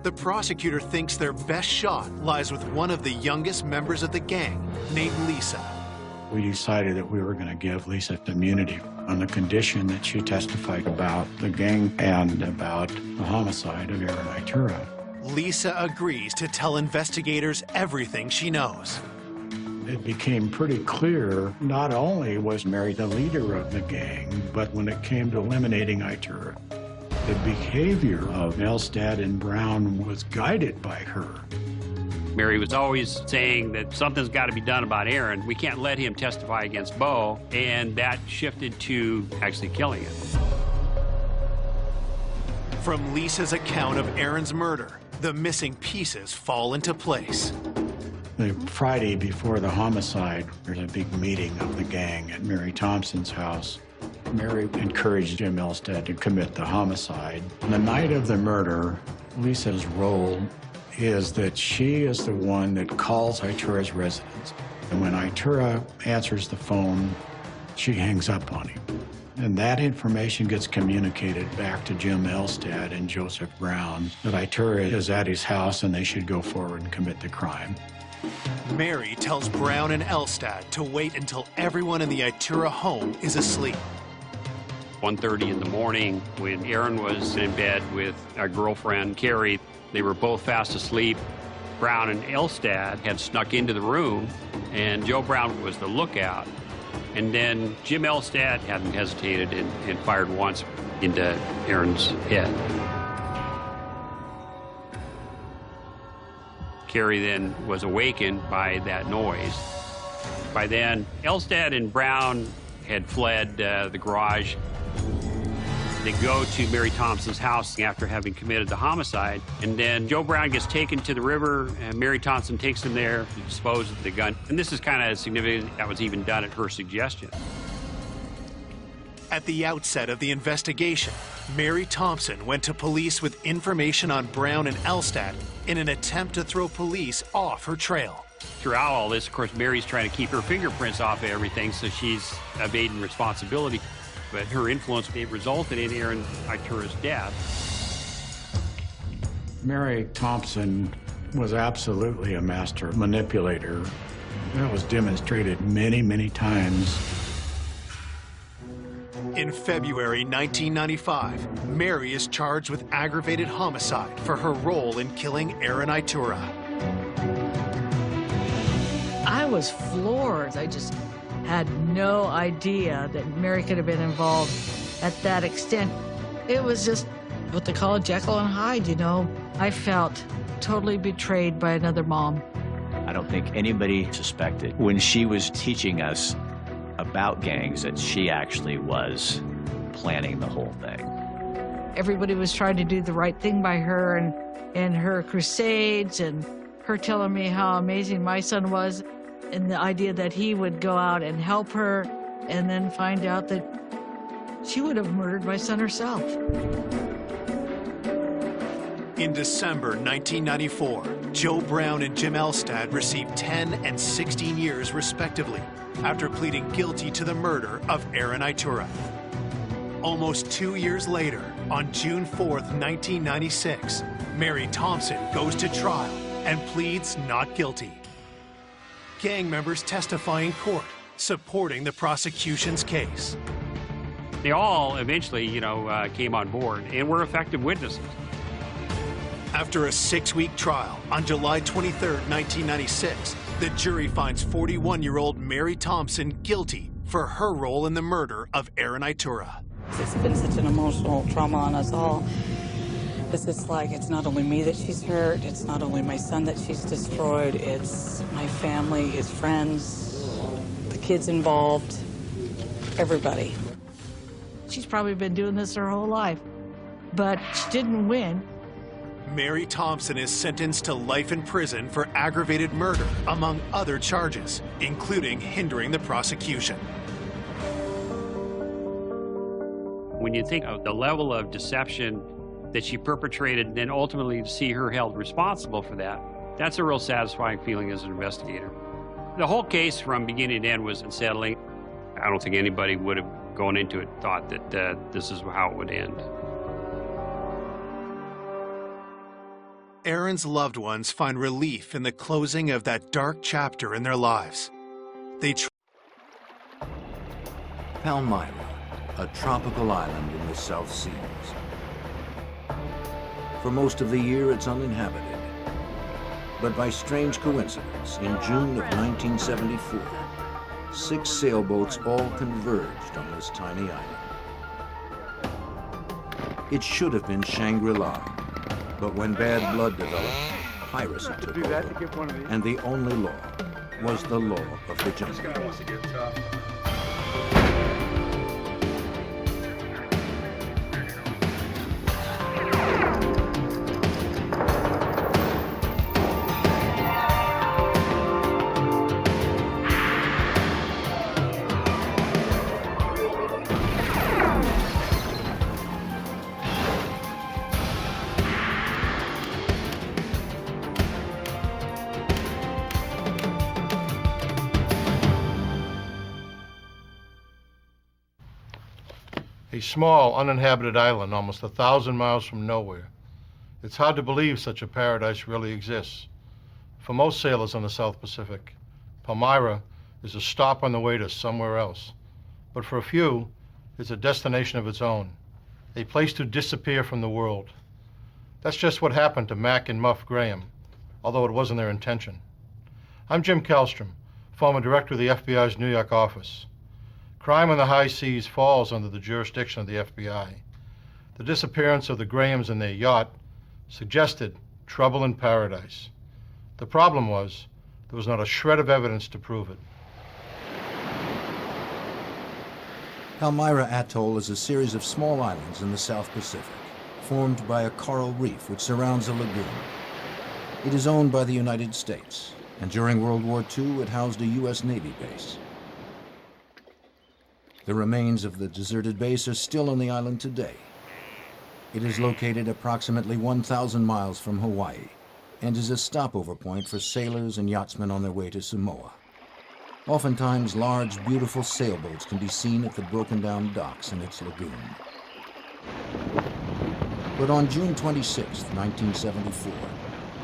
The prosecutor thinks their best shot lies with one of the youngest members of the gang, named Lisa.
We decided that we were going to give Lisa immunity on the condition that she testified about the gang and about the homicide of Aaron Itura.
Lisa agrees to tell investigators everything she knows.
It became pretty clear not only was Mary the leader of the gang, but when it came to eliminating Itura, the behavior of Elstad and Brown was guided by her.
Mary was always saying that something's got to be done about Aaron. We can't let him testify against Bo, and that shifted to actually killing him.
From Lisa's account of Aaron's murder, the missing pieces fall into place.
The Friday before the homicide, there's a big meeting of the gang at Mary Thompson's house. Mary encouraged Jim Elstad to commit the homicide. On the night of the murder, Lisa's role is that she is the one that calls Itura's residence. And when Itura answers the phone, she hangs up on him. And that information gets communicated back to Jim Elstad and Joseph Brown that Itura is at his house and they should go forward and commit the crime.
Mary tells Brown and Elstad to wait until everyone in the Itura home is asleep.
1:30 in the morning, when Aaron was in bed with our girlfriend, Carrie, they were both fast asleep. Brown and Elstad had snuck into the room, and Joe Brown was the lookout. And then Jim Elstad hadn't hesitated and fired once into Aaron's head. Carrie then was awakened by that noise. By then, Elstad and Brown had fled the garage. They go to Mary Thompson's house after having committed the homicide, and then Joe Brown gets taken to the river, and Mary Thompson takes him there to dispose of the gun. And this is kind of significant. That was even done at her suggestion.
At the outset of the investigation, Mary Thompson went to police with information on Brown and Elstad in an attempt to throw police off her trail.
Throughout all this, of course, Mary's trying to keep her fingerprints off of everything, so she's evading responsibility. But her influence, it resulted in Aaron Itura's death.
Mary Thompson was absolutely a master manipulator. That was demonstrated many, many times.
In February 1995, Mary is charged with aggravated homicide for her role in killing Aaron Itura.
I was floored. I just had no idea that Mary could have been involved at that extent. It was just what they call Jekyll and Hyde, you know. I felt totally betrayed by another mom.
I don't think anybody suspected when she was teaching us about gangs that she actually was planning the whole thing.
Everybody was trying to do the right thing by her and her crusades, and her telling me how amazing my son was, and the idea that he would go out and help her and then find out that she would have murdered my son herself.
In December 1994, Joe Brown and Jim Elstad received 10 and 16 years respectively after pleading guilty to the murder of Aaron Itura. Almost 2 years later, on June 4th, 1996, Mary Thompson goes to trial and pleads not guilty. Gang members testify in court, supporting the prosecution's case.
They all eventually, came on board and were effective witnesses.
After a 6-week trial, on July 23, 1996, the jury finds 41-year-old Mary Thompson guilty for her role in the murder of Aaron Itura.
It's been such an emotional trauma on us all. It's like, it's not only me that she's hurt, it's not only my son that she's destroyed, it's my family, his friends, the kids involved, everybody.
She's probably been doing this her whole life, but she didn't win.
Mary Thompson is sentenced to life in prison for aggravated murder, among other charges, including hindering the prosecution.
When you think of the level of deception that she perpetrated and then ultimately to see her held responsible for that, that's a real satisfying feeling as an investigator. The whole case from beginning to end was unsettling. I don't think anybody would have gone into it thought that this is how it would end.
Aaron's loved ones find relief in the closing of that dark chapter in their lives.
Palmyra, a tropical island in the South Seas. For most of the year, it's uninhabited. But by strange coincidence, in June of 1974, 6 sailboats all converged on this tiny island. It should have been Shangri-La, but when bad blood developed, piracy took over, and the only law was the law of the jungle.
A small, uninhabited island almost 1,000 miles from nowhere. It's hard to believe such a paradise really exists. For most sailors on the South Pacific, Palmyra is a stop on the way to somewhere else. But for a few, it's a destination of its own, a place to disappear from the world. That's just what happened to Mac and Muff Graham, although it wasn't their intention. I'm Jim Kallstrom, former director of the FBI's New York office. Crime on the high seas falls under the jurisdiction of the FBI. The disappearance of the Grahams and their yacht suggested trouble in paradise. The problem was, there was not a shred of evidence to prove it.
Palmyra Atoll is a series of small islands in the South Pacific, formed by a coral reef which surrounds a lagoon. It is owned by the United States, and during World War II, it housed a U.S. Navy base. The remains of the deserted base are still on the island today. It is located approximately 1,000 miles from Hawaii and is a stopover point for sailors and yachtsmen on their way to Samoa. Oftentimes, large, beautiful sailboats can be seen at the broken-down docks in its lagoon. But on June 26, 1974,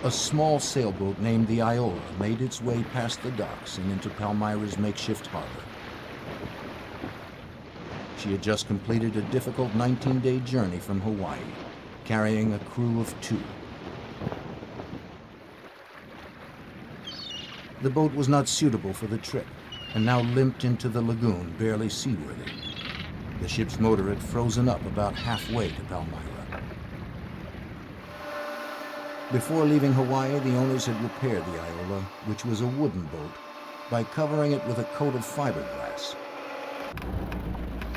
a small sailboat named the Iola made its way past the docks and into Palmyra's makeshift harbor. She had just completed a difficult 19-day journey from Hawaii, carrying a crew of 2. The boat was not suitable for the trip, and now limped into the lagoon, barely seaworthy. The ship's motor had frozen up about halfway to Palmyra. Before leaving Hawaii, the owners had repaired the Iola, which was a wooden boat, by covering it with a coat of fiberglass.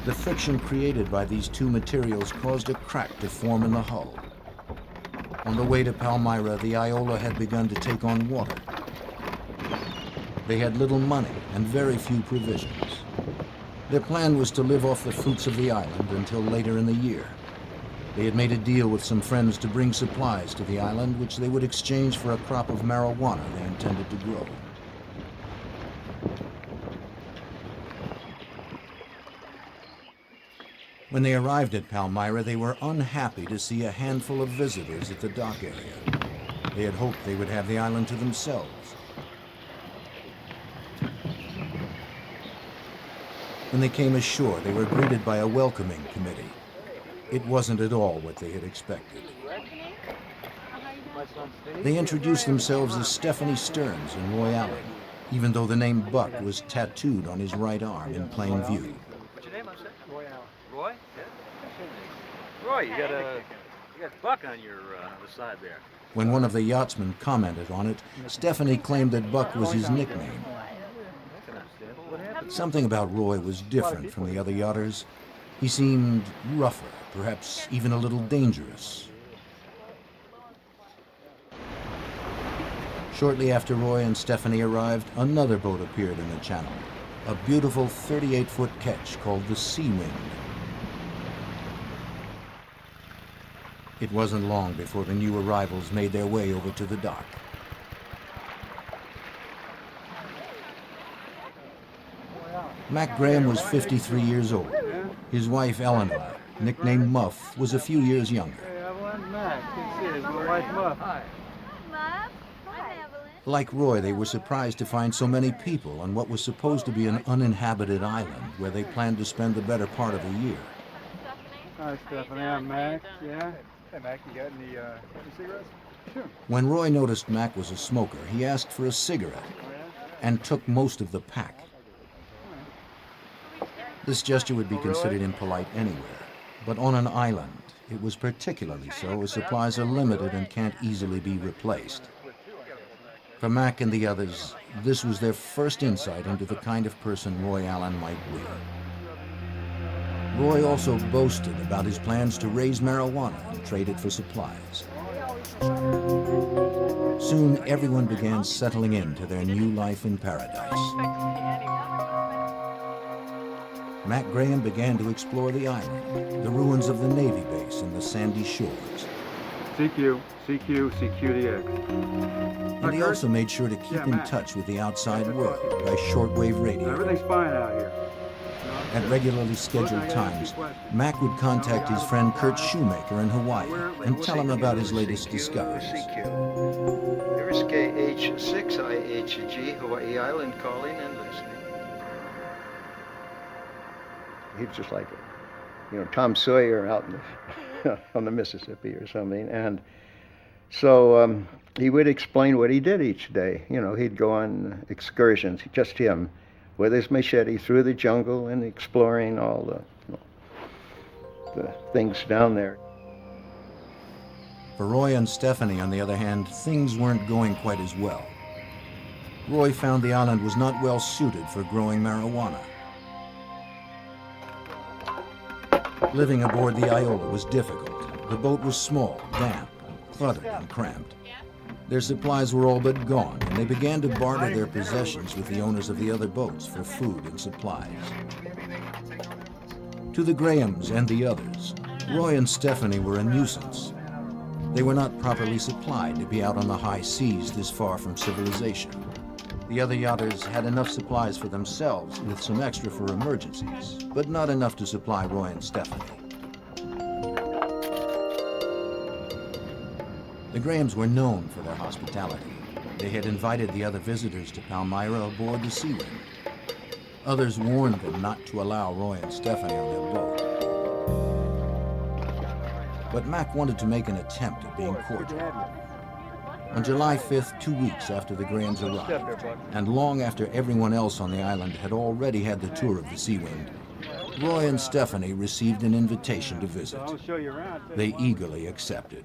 The friction created by these 2 materials caused a crack to form in the hull. On the way to Palmyra, the Iola had begun to take on water. They had little money and very few provisions. Their plan was to live off the fruits of the island until later in the year. They had made a deal with some friends to bring supplies to the island, which they would exchange for a crop of marijuana they intended to grow. When they arrived at Palmyra, they were unhappy to see a handful of visitors at the dock area. They had hoped they would have the island to themselves. When they came ashore, they were greeted by a welcoming committee. It wasn't at all what they had expected. They introduced themselves as Stephanie Stearns and Roy Allen, even though the name Buck was tattooed on his right arm in plain view.
What's your name, I'm saying? Roy Allen. Roy? Yeah. Roy, you got Buck on your the side there.
When one of the yachtsmen commented on it, Stephanie claimed that Buck was his nickname. Something about Roy was different from the other yachters. He seemed rougher, perhaps even a little dangerous. Shortly after Roy and Stephanie arrived, another boat appeared in the channel, a beautiful 38-foot ketch called the Sea Wind. It wasn't long before the new arrivals made their way over to the dock. Mac Graham was 53 years old. His wife, Eleanor, nicknamed Muff, was a few years younger. Like Roy, they were surprised to find so many people on what was supposed to be an uninhabited island where they planned to spend the better part of the year.
Hi, Stephanie. I'm Mac. Yeah? Hey, Mac, you got any cigarettes? Sure.
When Roy noticed Mac was a smoker, he asked for a cigarette and took most of the pack. This gesture would be considered impolite anywhere, but on an island, it was particularly so, as supplies are limited and can't easily be replaced. For Mac and the others, this was their first insight into the kind of person Roy Allen might be. Roy also boasted about his plans to raise marijuana and trade it for supplies. Soon, everyone began settling into their new life in paradise. Mac Graham began to explore the island, the ruins of the Navy base and the sandy shores.
CQ, CQDX.
And he also made sure to keep in touch with the outside world by shortwave radio.
Everything's fine out here.
At regularly scheduled times, Mac would contact his friend Kurt Shoemaker in Hawaii and tell him about his latest discoveries.
Here's KH6IHG, Hawaii Island, calling and listening. He's just like, Tom Sawyer out in the, on the Mississippi or something. And so he would explain what he did each day. He'd go on excursions, just him, with his machete through the jungle and exploring all the things down there.
For Roy and Stephanie, on the other hand, things weren't going quite as well. Roy found the island was not well suited for growing marijuana. Living aboard the Iola was difficult. The boat was small, damp, cluttered, and cramped. Their supplies were all but gone, and they began to barter their possessions with the owners of the other boats for food and supplies. To the Grahams and the others, Roy and Stephanie were a nuisance. They were not properly supplied to be out on the high seas this far from civilization. The other yachters had enough supplies for themselves, with some extra for emergencies, but not enough to supply Roy and Stephanie. The Grahams were known for their hospitality. They had invited the other visitors to Palmyra aboard the Sea Wind. Others warned them not to allow Roy and Stephanie on their boat. But Mac wanted to make an attempt at being cordial. On July 5th, 2 weeks after the Grahams arrived, and long after everyone else on the island had already had the tour of the Seawind, Roy and Stephanie received an invitation to visit. They eagerly accepted.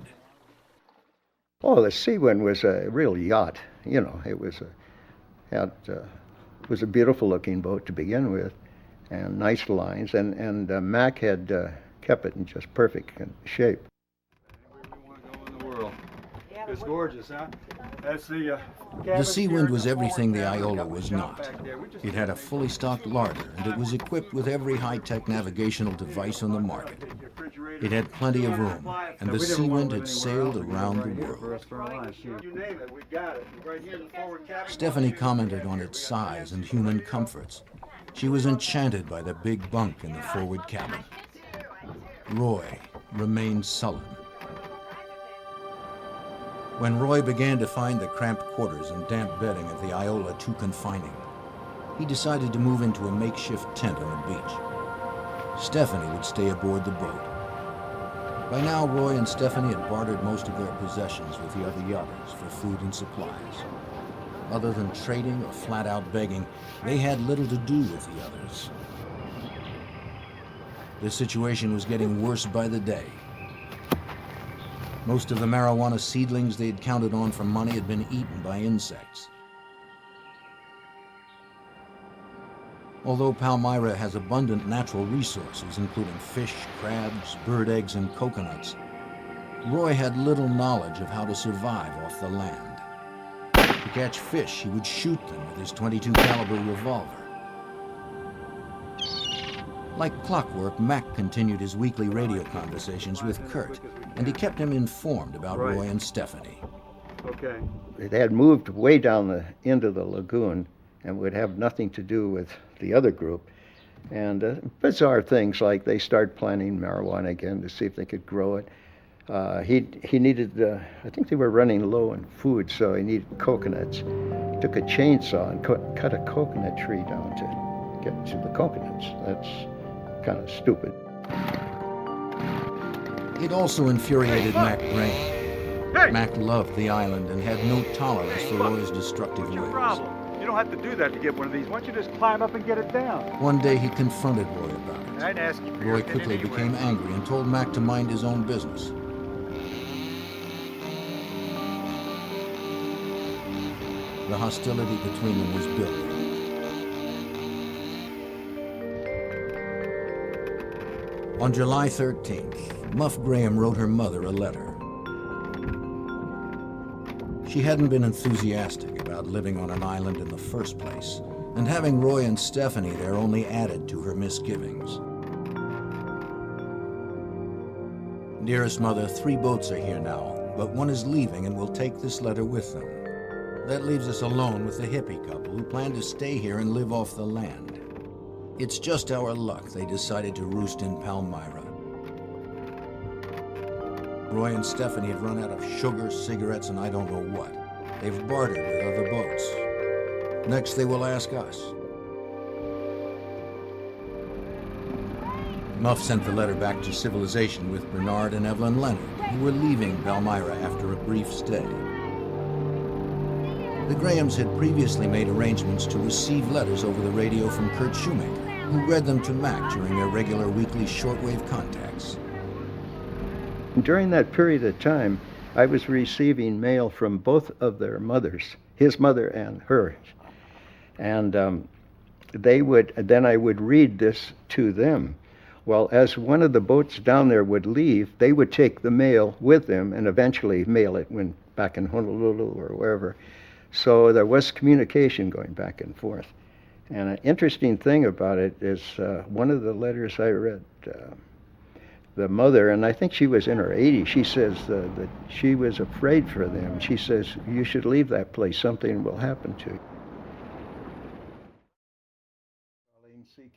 Oh, the Seawind was a real yacht. You know, it was a beautiful-looking boat to begin with, and nice lines, and Mac had kept it in just perfect shape.
It's gorgeous, huh? That's the
Seawind was everything the Iola was not. It had a fully stocked larder, and it was equipped with every high-tech navigational device on the market. It had plenty of room, and the Seawind had sailed around the world. Stephanie commented on its size and human comforts. She was enchanted by the big bunk in the forward cabin. Roy remained sullen. When Roy began to find the cramped quarters and damp bedding of the Iola too confining, he decided to move into a makeshift tent on the beach. Stephanie would stay aboard the boat. By now, Roy and Stephanie had bartered most of their possessions with the other yachters for food and supplies. Other than trading or flat-out begging, they had little to do with the others. The situation was getting worse by the day. Most of the marijuana seedlings they had counted on for money had been eaten by insects. Although Palmyra has abundant natural resources, including fish, crabs, bird eggs, and coconuts, Roy had little knowledge of how to survive off the land. To catch fish, he would shoot them with his .22 caliber revolver. Like clockwork, Mac continued his weekly radio conversations with Kurt, and he kept him informed about Roy and Stephanie.
Okay.
It had moved way down the end of the lagoon and would have nothing to do with the other group. And bizarre things like they started planting marijuana again to see if they could grow it. He needed, I think they were running low on food, so he needed coconuts. He took a chainsaw and cut a coconut tree down to get to the coconuts. That's kind of stupid.
It also infuriated Mac Graham. Mac loved the island and had no tolerance for Roy's destructive ways.
What's your problem? You don't have to do that to get one of these. Why don't you just climb up and get it down?
One day he confronted Roy about it.
I didn't ask you for
Roy quickly became angry and told Mac to mind his own business. The hostility between them was building. On July 13th, Muff Graham wrote her mother a letter. She hadn't been enthusiastic about living on an island in the first place, and having Roy and Stephanie there only added to her misgivings. Dearest Mother, 3 boats are here now, but one is leaving and will take this letter with them. That leaves us alone with the hippie couple who plan to stay here and live off the land. It's just our luck they decided to roost in Palmyra. Roy and Stephanie have run out of sugar, cigarettes, and I don't know what. They've bartered with other boats. Next, they will ask us. Muff sent the letter back to civilization with Bernard and Evelyn Leonard, who were leaving Palmyra after a brief stay. The Grahams had previously made arrangements to receive letters over the radio from Kurt Shoemaker, who read them to Mac during their regular weekly shortwave contacts.
During that period of time, I was receiving mail from both of their mothers, his mother and hers. And then I would read this to them. Well, as one of the boats down there would leave, they would take the mail with them and eventually mail it when back in Honolulu or wherever. So there was communication going back and forth. And an interesting thing about it is one of the letters I read, the mother, and I think she was in her 80s, she says that she was afraid for them. She says, you should leave that place, something will happen to you.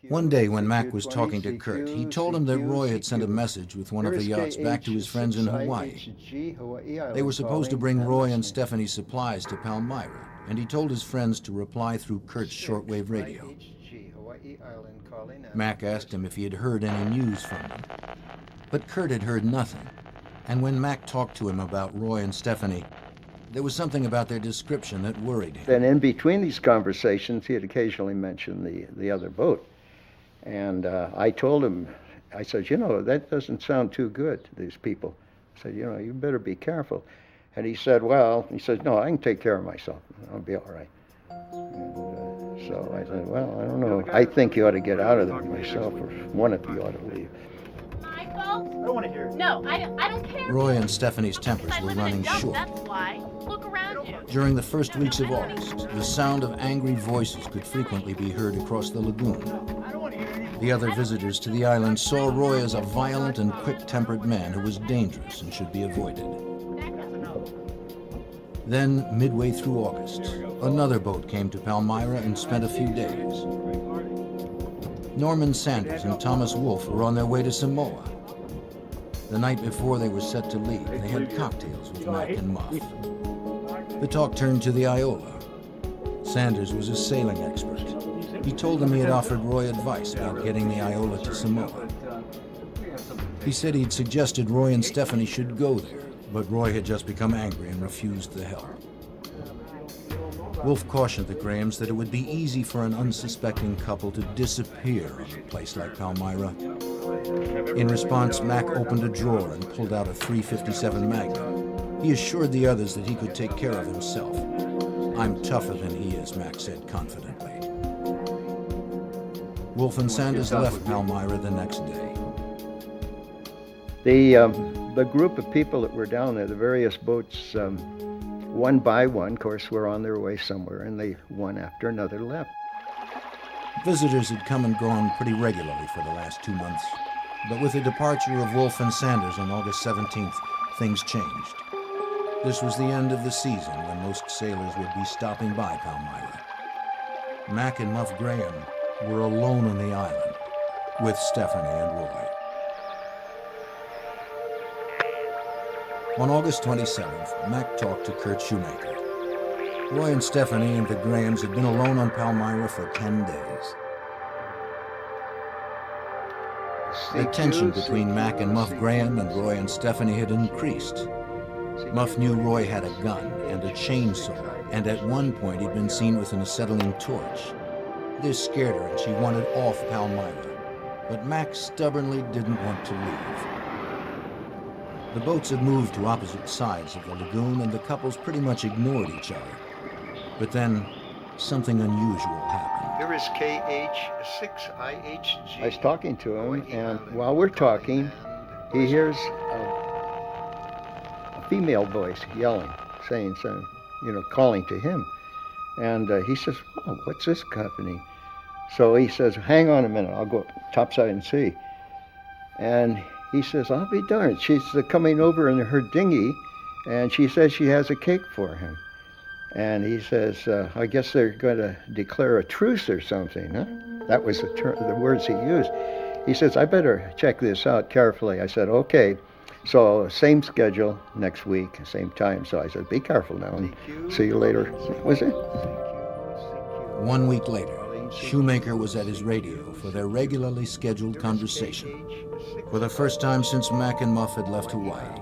One day when Mac was talking to Kurt, he told him that Roy had sent a message with one of the yachts back to his friends in Hawaii. They were supposed to bring Roy and Stephanie's supplies to Palmyra, and he told his friends to reply through Kurt's shortwave radio. Mac asked him if he had heard any news from them. But Kurt had heard nothing. And when Mac talked to him about Roy and Stephanie, there was something about their description that worried him.
And in between these conversations, he had occasionally mentioned the other boat. And I told him, I said, you know, that doesn't sound too good to these people. I said, you know, you better be careful. And he said, no, I can take care of myself. I'll be all right. And, so I said, well, I don't know. I think you ought to get out of there myself, or one of you ought to leave.
I don't want to hear it. No, I don't care.
Roy and Stephanie's tempers were running short.
That's why. Look around you.
During the first weeks of August, the sound of angry voices could frequently be heard across the lagoon. The other visitors to the island saw Roy as a violent and quick-tempered man who was dangerous and should be avoided. Then, midway through August, another boat came to Palmyra and spent a few days. Norman Sanders and Thomas Wolfe were on their way to Samoa. The night before they were set to leave, they had cocktails with Mac and Muff. The talk turned to the Iola. Sanders was a sailing expert. He told them he had offered Roy advice about getting the Iola to Samoa. He said he'd suggested Roy and Stephanie should go there, but Roy had just become angry and refused the help. Wolfe cautioned the Grahams that it would be easy for an unsuspecting couple to disappear on a place like Palmyra. In response, Mac opened a drawer and pulled out a .357 Magnum. He assured the others that he could take care of himself. "I'm tougher than he is," Mac said confidently. Wolfe and Sanders left Palmyra the next day.
The group of people that were down there, the various boats, one by one, of course, were on their way somewhere, and they, one after another, left.
Visitors had come and gone pretty regularly for the last 2 months, but with the departure of Wolfe and Sanders on August 17th, things changed. This was the end of the season when most sailors would be stopping by Palmyra. Mac and Muff Graham were alone on the island with Stephanie and Roy. On August 27th, Mac talked to Kurt Shoemaker. Roy and Stephanie and the Grahams had been alone on Palmyra for 10 days. The tension between Mac and Muff Graham and Roy and Stephanie had increased. Muff knew Roy had a gun and a chainsaw, and at one point he'd been seen with an acetylene torch. This scared her and she wanted off Palmyra, but Mac stubbornly didn't want to leave. The boats had moved to opposite sides of the lagoon and the couples pretty much ignored each other. But then, something unusual happened.
Here is KH6IHG. I was talking to him, and while we're talking, he hears a female voice yelling, saying something, calling to him. And he says, "Oh, what's this happening?" So he says, "Hang on a minute, I'll go topside and see." And he says, "I'll be darned. She's coming over in her dinghy, and she says she has a cake for him." And he says, "I guess they're going to declare a truce or something, huh?" That was the words he used. He says, "I better check this out carefully." I said, "Okay." So same schedule next week, same time. So I said, "Be careful now, and see you later." Was it?
1 week later, Shoemaker was at his radio for their regularly scheduled conversation. For the first time since Mac and Muff had left Hawaii,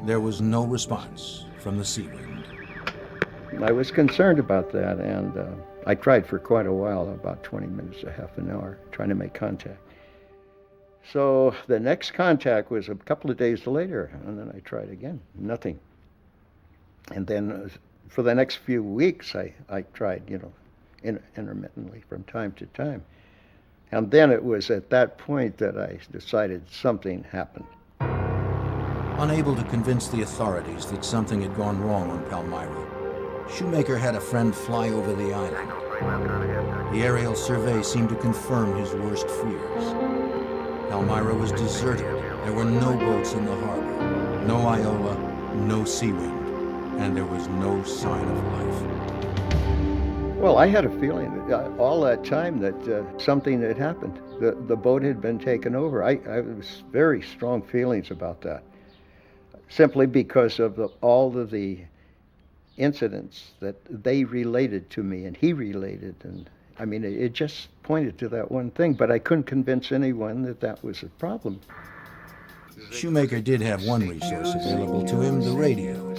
there was no response from the sea wind.
I was concerned about that, and I tried for quite a while, about 20 minutes to half an hour, trying to make contact. So the next contact was a couple of days later, and then I tried again. Nothing. And then for the next few weeks, I tried, intermittently from time to time. And then it was at that point that I decided something happened.
Unable to convince the authorities that something had gone wrong on Palmyra, Shoemaker had a friend fly over the island. The aerial survey seemed to confirm his worst fears. Palmyra was deserted. There were no boats in the harbor, no Iola, no sea wind, and there was no sign of life.
Well, I had a feeling that all that time that something had happened. The boat had been taken over. I was very strong feelings about that, simply because of all of the incidents that they related to me and he related, and I mean, it just pointed to that one thing, but I couldn't convince anyone that that was a problem.
Shoemaker did have one resource available to him, the radio.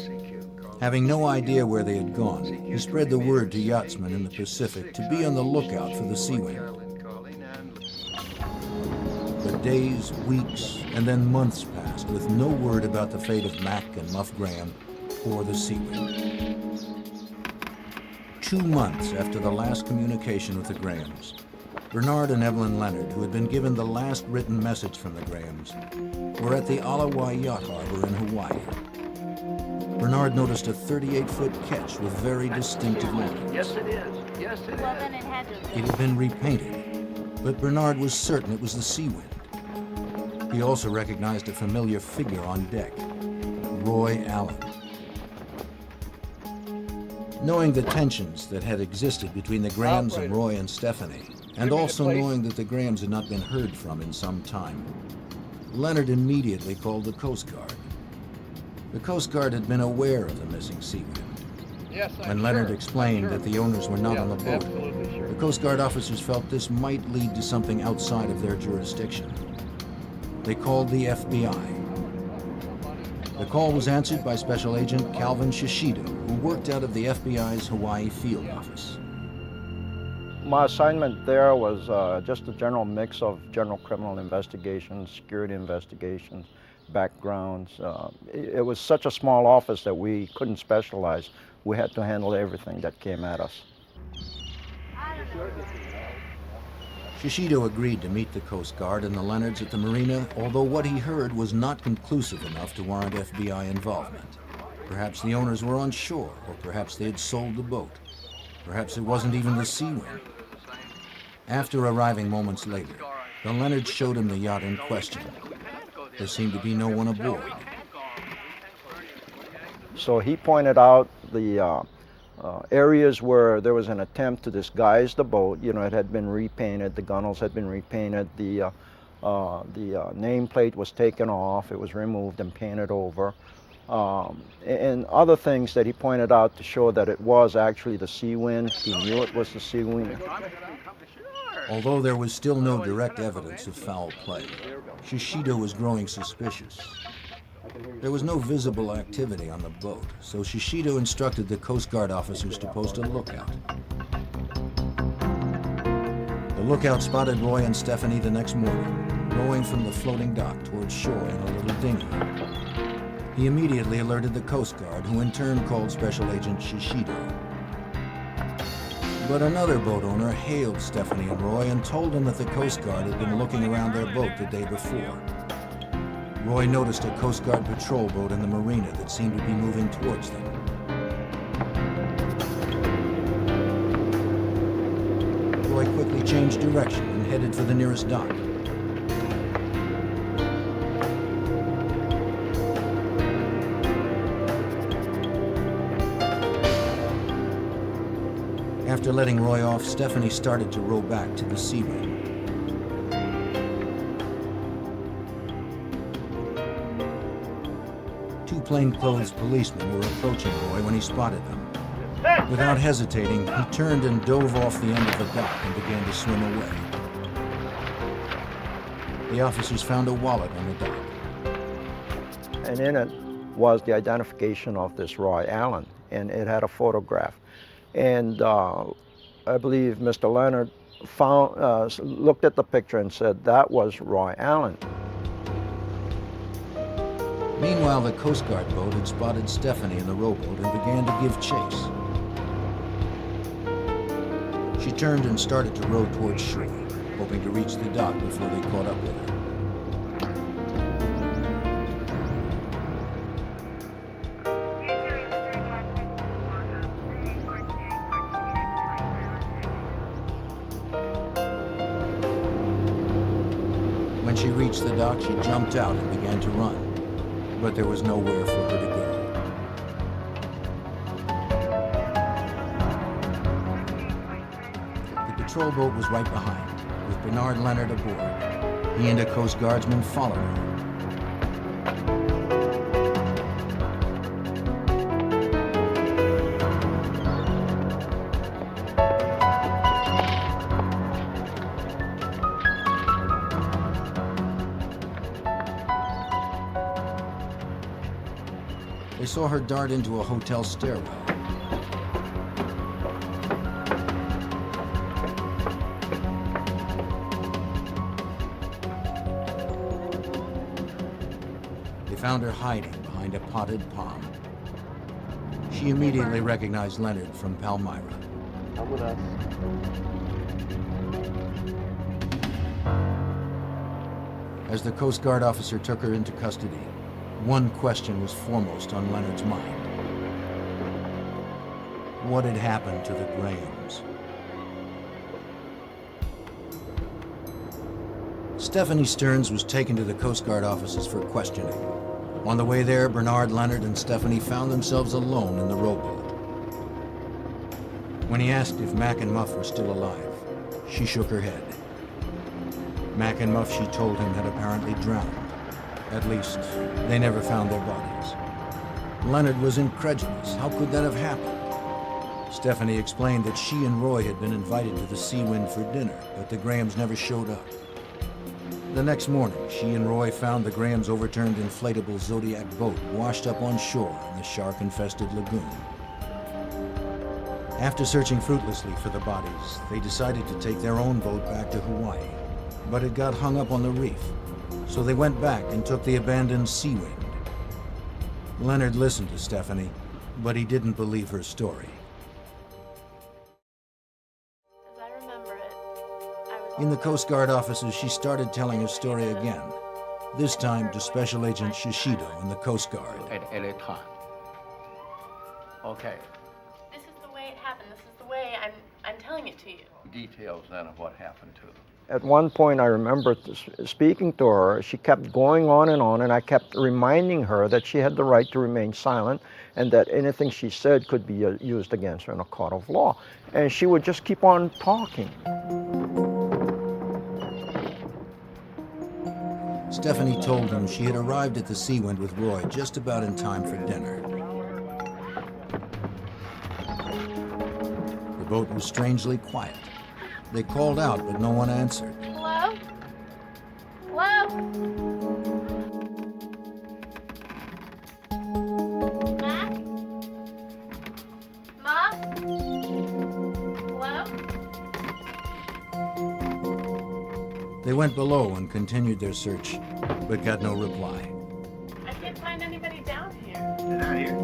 Having no idea where they had gone, he spread the word to yachtsmen in the Pacific to be on the lookout for the Sea Wind. But days, weeks, and then months passed with no word about the fate of Mac and Muff Graham or the Sea Wind. 2 months after the last communication with the Grahams, Bernard and Evelyn Leonard, who had been given the last written message from the Grahams, were at the Alawai Yacht Harbor in Hawaii. Bernard noticed a 38-foot ketch with very distinctive markings.
Yes, it is. Yes, it is.
Well, then it had to.
It had been repainted, but Bernard was certain it was the Sea Wind. He also recognized a familiar figure on deck, Roy Allen. Knowing the tensions that had existed between the Grahams and Roy and Stephanie, and also knowing that the Grahams had not been heard from in some time, Leonard immediately called the Coast Guard. The Coast Guard had been aware of the missing Sea Wind.
Yes,
When Leonard explained that the owners were not on the boat, the Coast Guard officers felt this might lead to something outside of their jurisdiction. They called the FBI. The call was answered by Special Agent Calvin Shishido, who worked out of the FBI's Hawaii field office.
My assignment there was just a general mix of general criminal investigations, security investigations, backgrounds. It was such a small office that we couldn't specialize. We had to handle everything that came at us.
Shishido agreed to meet the Coast Guard and the Leonards at the marina, although what he heard was not conclusive enough to warrant FBI involvement. Perhaps the owners were on shore, or perhaps they had sold the boat. Perhaps it wasn't even the Sea Wind. After arriving moments later, the Leonards showed him the yacht in question. There seemed to be no one aboard.
So he pointed out the areas where there was an attempt to disguise the boat. You know, it had been repainted, the gunnels had been repainted, the nameplate was taken off, it was removed and painted over. And other things that he pointed out to show that it was actually the Sea Wind. He knew it was the Sea Wind.
Although there was still no direct evidence of foul play, Shishido was growing suspicious. There was no visible activity on the boat, so Shishido instructed the Coast Guard officers to post a lookout. The lookout spotted Roy and Stephanie the next morning, rowing from the floating dock towards shore in a little dinghy. He immediately alerted the Coast Guard, who in turn called Special Agent Shishido. But another boat owner hailed Stephanie and Roy and told them that the Coast Guard had been looking around their boat the day before. Roy noticed a Coast Guard patrol boat in the marina that seemed to be moving towards them. Roy quickly changed direction and headed for the nearest dock. After letting Roy off, Stephanie started to row back to the Sea Wind. Two plainclothes policemen were approaching Roy when he spotted them. Without hesitating, he turned and dove off the end of the dock and began to swim away. The officers found a wallet on the dock.
And in it was the identification of this Roy Allen, and it had a photograph. And I believe Mr. Leonard looked at the picture and said that was Roy Allen.
Meanwhile, the Coast Guard boat had spotted Stephanie in the rowboat and began to give chase. She turned and started to row towards shore, hoping to reach the dock before they caught up with her. When she reached the dock, she jumped out and began to run, but there was nowhere for her to go. The patrol boat was right behind, with Bernard Leonard aboard. He and a Coast Guardsman followed her. saw her dart into a hotel stairwell. They found her hiding behind a potted palm. She immediately recognized Leonard from Palmyra.
Come with us.
As the Coast Guard officer took her into custody, one question was foremost on Leonard's mind. What had happened to the Grahams? Stephanie Stearns was taken to the Coast Guard offices for questioning. On the way there, Bernard, Leonard, and Stephanie found themselves alone in the rowboat. When he asked if Mac and Muff were still alive, she shook her head. Mac and Muff, she told him, had apparently drowned. At least, they never found their bodies. Leonard was incredulous. How could that have happened? Stephanie explained that she and Roy had been invited to the Sea Wind for dinner, but the Grahams never showed up. The next morning, she and Roy found the Grahams' overturned inflatable Zodiac boat washed up on shore in the shark-infested lagoon. After searching fruitlessly for the bodies, they decided to take their own boat back to Hawaii. But it got hung up on the reef, so they went back and took the abandoned Sea Wind. Leonard listened to Stephanie, but he didn't believe her story.
As I remember it,
In the Coast Guard offices, she started telling her story again, this time to Special Agent Shishido in the Coast Guard.
At any time. Okay.
This is the way it happened. This is the way I'm telling it to you.
Details then of what happened to them.
At one point, I remember speaking to her. She kept going on, and I kept reminding her that she had the right to remain silent and that anything she said could be used against her in a court of law. And she would just keep on talking.
Stephanie told him she had arrived at the Sea Wind with Roy just about in time for dinner. The boat was strangely quiet. They called out, but no one answered.
Hello? Hello? Mac? Mom? Hello?
They went below and continued their search, but got no reply.
I can't find anybody down here.
They're down here.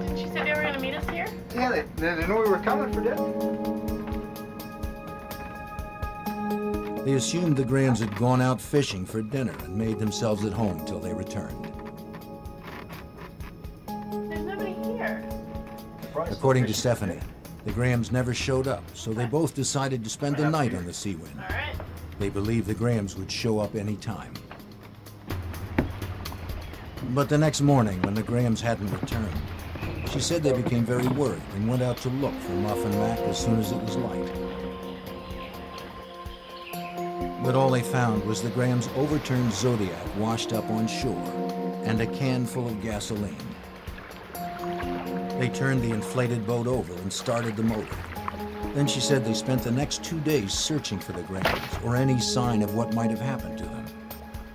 Did she say they were going to meet us here?
Yeah, they knew we were coming for dinner.
They assumed the Grahams had gone out fishing for dinner and made themselves at home till they returned.
There's nobody here.
According to Stephanie, the Grahams never showed up, so they both decided to spend the night on the Sea Wind.
All right.
They believed the Grahams would show up any time. But the next morning, when the Grahams hadn't returned, she said they became very worried and went out to look for Muff and Mac as soon as it was light. But all they found was the Grahams' overturned Zodiac washed up on shore and a can full of gasoline. They turned the inflated boat over and started the motor. Then she said they spent the next 2 days searching for the Grahams or any sign of what might have happened to them.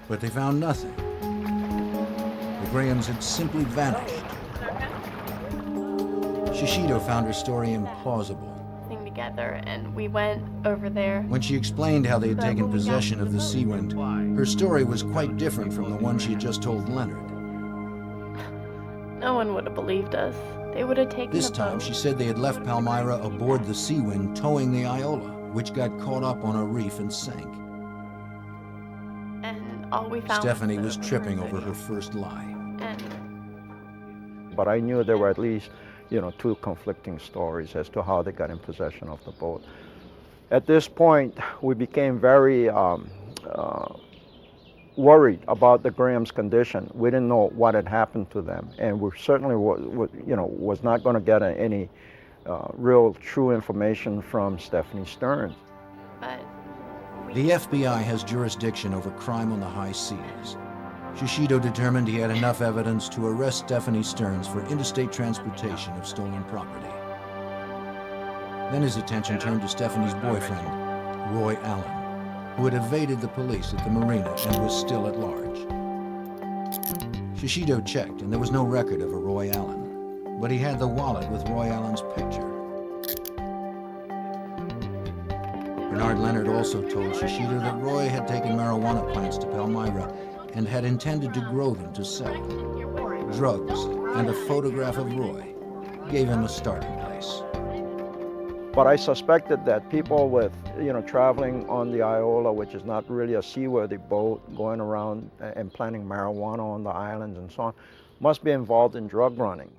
But they found nothing. The Grahams had simply vanished. Shishido found her story implausible.
Together, and we went over there.
When she explained how they had taken possession of the Sea Wind, her story was quite different from the one she had just told Leonard.
No one would have believed us. They would have taken
This
the
time,
boat.
she said they had left Palmyra aboard the Sea Wind towing the Iola, which got caught up on a reef and sank.
And all we found
Stephanie was tripping over her first lie.
But I knew there were at least, two conflicting stories as to how they got in possession of the boat. At this point, we became very worried about the Grahams' condition. We didn't know what had happened to them, and we certainly was not going to get any real true information from Stephanie Stearns.
The FBI has jurisdiction over crime on the high seas. Shishido determined he had enough evidence to arrest Stephanie Stearns for interstate transportation of stolen property. Then his attention turned to Stephanie's boyfriend, Roy Allen, who had evaded the police at the marina and was still at large. Shishido checked, and there was no record of a Roy Roy Allen, but he had the wallet with Roy Allen's picture. Bernard Leonard also told Shishido that Roy had taken marijuana plants to Palmyra and had intended to grow them to sell. Drugs and a photograph of Roy gave him a starting place.
But I suspected that people with, traveling on the Iola, which is not really a seaworthy boat, going around and planting marijuana on the islands and so on, must be involved in drug running.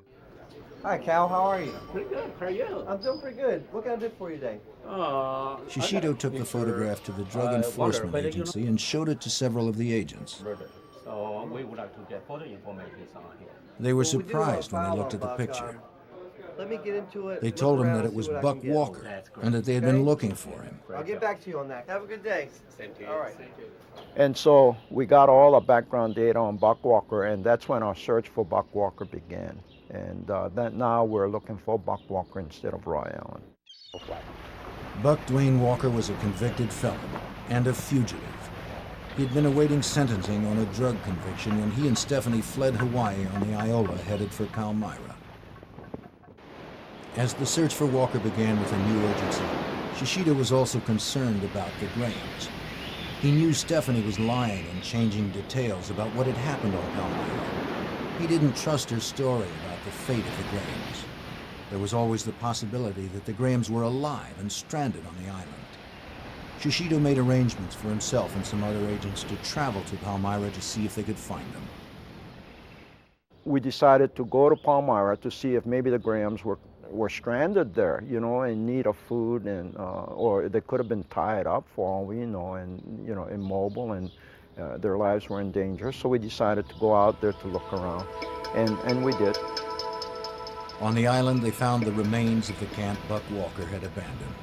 Hi, Cal. How are you?
Pretty good. How are you?
I'm doing pretty good. What can I do for you today?
Shishido took the photograph to the Drug Enforcement Agency and showed it to several of the agents.
So we would like to get further information on here.
They were surprised when they looked at the picture.
Let me get into it.
They told him that it was Buck Walker and that they had been looking for him.
I'll get back to you on that. Have a good day.
Same to you.
All right.
And so we got all the background data on Buck Walker, and that's when our search for Buck Walker began. And now we're looking for Buck Walker instead of Roy Allen.
Buck Dwayne Walker was a convicted felon and a fugitive. He'd been awaiting sentencing on a drug conviction when he and Stephanie fled Hawaii on the Iola headed for Palmyra. As the search for Walker began with a new urgency, Shishido was also concerned about the Grahams. He knew Stephanie was lying and changing details about what had happened on Palmyra. He didn't trust her story about the fate of the Grahams. There was always the possibility that the Grahams were alive and stranded on the island. Shishido made arrangements for himself and some other agents to travel to Palmyra to see if they could find them.
We decided to go to Palmyra to see if maybe the Grahams were stranded there, in need of food, and or they could have been tied up for all we know, and immobile, and their lives were in danger. So we decided to go out there to look around, and we did.
On the island, they found the remains of the camp Buck Walker had abandoned.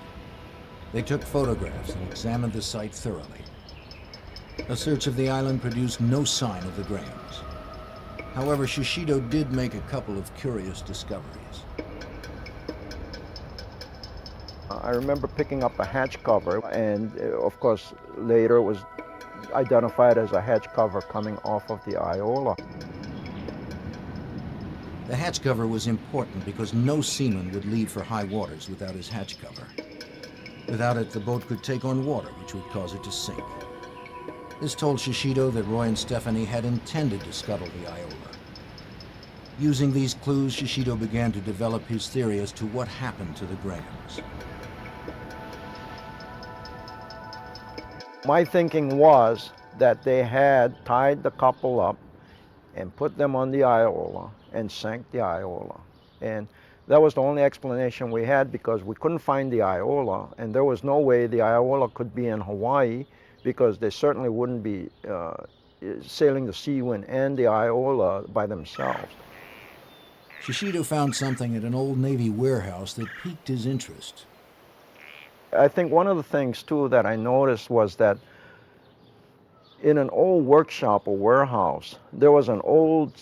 They took photographs and examined the site thoroughly. A search of the island produced no sign of the Grahams. However, Shishido did make a couple of curious discoveries.
I remember picking up a hatch cover, and of course later it was identified as a hatch cover coming off of the Iola.
The hatch cover was important because no seaman would leave for high waters without his hatch cover. Without it, the boat could take on water, which would cause it to sink. This told Shishido that Roy and Stephanie had intended to scuttle the Iola. Using these clues, Shishido began to develop his theory as to what happened to the Grahams.
My thinking was that they had tied the couple up and put them on the Iola and sank the Iola. And that was the only explanation we had, because we couldn't find the Iola, and there was no way the Iola could be in Hawaii, because they certainly wouldn't be sailing the Seawind and the Iola by themselves.
Shishido found something at an old Navy warehouse that piqued his interest.
I think one of the things, too, that I noticed was that in an old workshop or warehouse, there was an old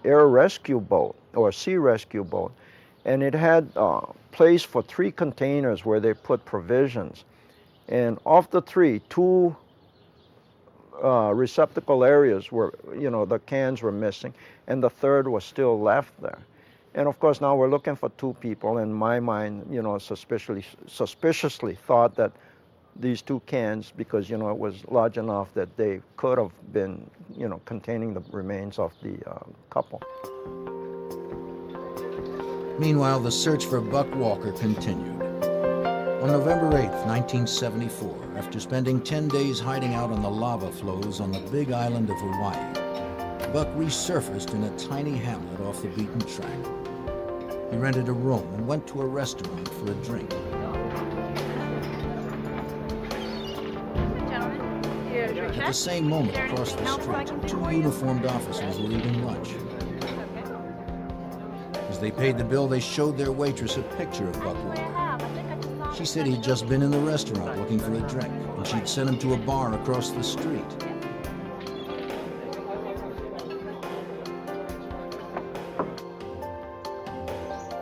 air rescue boat or sea rescue boat, and it had a place for 3 containers where they put provisions. And of the 3, 2 receptacle areas were, the cans were missing, and the third was still left there. And of course, now we're looking for 2 people. In my mind, suspiciously thought that these 2 cans, because, it was large enough that they could have been, containing the remains of the couple.
Meanwhile, the search for Buck Walker continued. On November 8th, 1974, after spending 10 days hiding out on the lava flows on the big island of Hawaii, Buck resurfaced in a tiny hamlet off the beaten track. He rented a room and went to a restaurant for a drink. At the same moment, across the street, 2 uniformed officers were eating lunch. As they paid the bill, they showed their waitress a picture of Buck Walker. She said he'd just been in the restaurant looking for a drink, and she'd sent him to a bar across the street.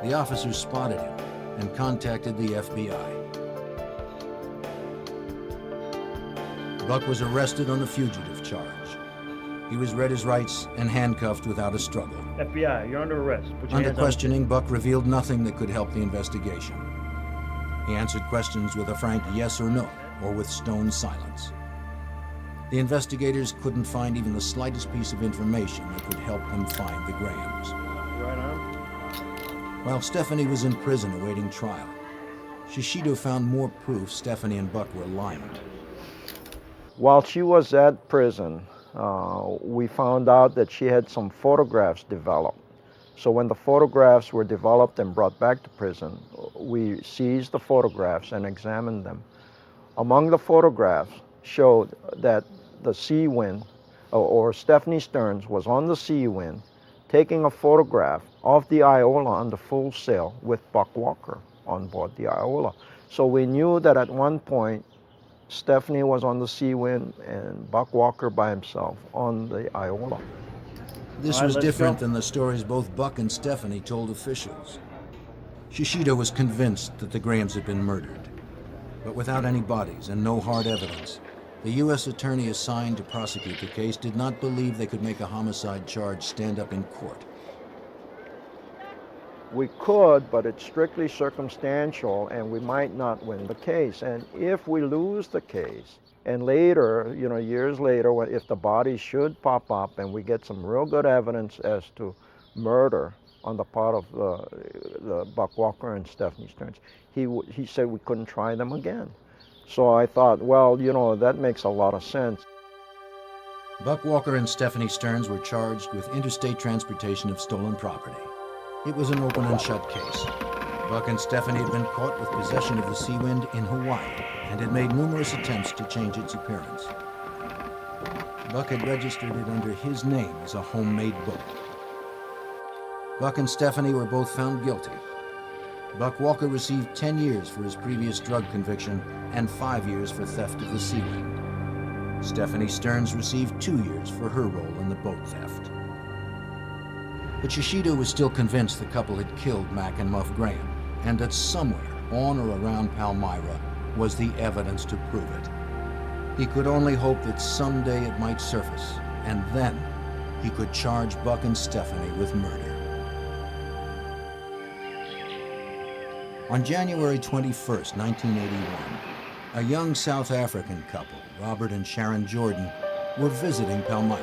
The officers spotted him and contacted the FBI. Buck was arrested on a fugitive charge. He was read his rights and handcuffed without a struggle.
FBI, you're under arrest. Put your
Under
hands on
questioning, Buck revealed nothing that could help the investigation. He answered questions with a frank yes or no, or with stone silence. The investigators couldn't find even the slightest piece of information that could help them find the Grahams.
Right arm.
While Stephanie was in prison awaiting trial, Shishido found more proof Stephanie and Buck were lying.
While she was at prison, we found out that she had some photographs developed. So when the photographs were developed and brought back to prison, we seized the photographs and examined them. Among the photographs showed that the Sea Wind, or Stephanie Stearns, was on the Sea Wind taking a photograph of the Iola under full sail with Buck Walker on board the Iola. So we knew that at one point Stephanie was on the Sea Wind and Buck Walker by himself on the Iola.
This was different than the stories both Buck and Stephanie told officials. Shishido was convinced that the Grahams had been murdered. But without any bodies and no hard evidence, the U.S. attorney assigned to prosecute the case did not believe they could make a homicide charge stand up in court.
We could, but it's strictly circumstantial and we might not win the case. And if we lose the case, and later, years later, if the body should pop up and we get some real good evidence as to murder on the part of the Buck Walker and Stephanie Stearns, he said we couldn't try them again. So I thought, well, that makes a lot of sense.
Buck Walker and Stephanie Stearns were charged with interstate transportation of stolen property. It was an open and shut case. Buck and Stephanie had been caught with possession of the Sea Wind in Hawaii and had made numerous attempts to change its appearance. Buck had registered it under his name as a homemade boat. Buck and Stephanie were both found guilty. Buck Walker received 10 years for his previous drug conviction and 5 years for theft of the Sea Wind. Stephanie Stearns received 2 years for her role in the boat theft. But Shishido was still convinced the couple had killed Mac and Muff Graham, and that somewhere on or around Palmyra was the evidence to prove it. He could only hope that someday it might surface, and then he could charge Buck and Stephanie with murder. On January 21st, 1981, a young South African couple, Robert and Sharon Jordan, were visiting Palmyra.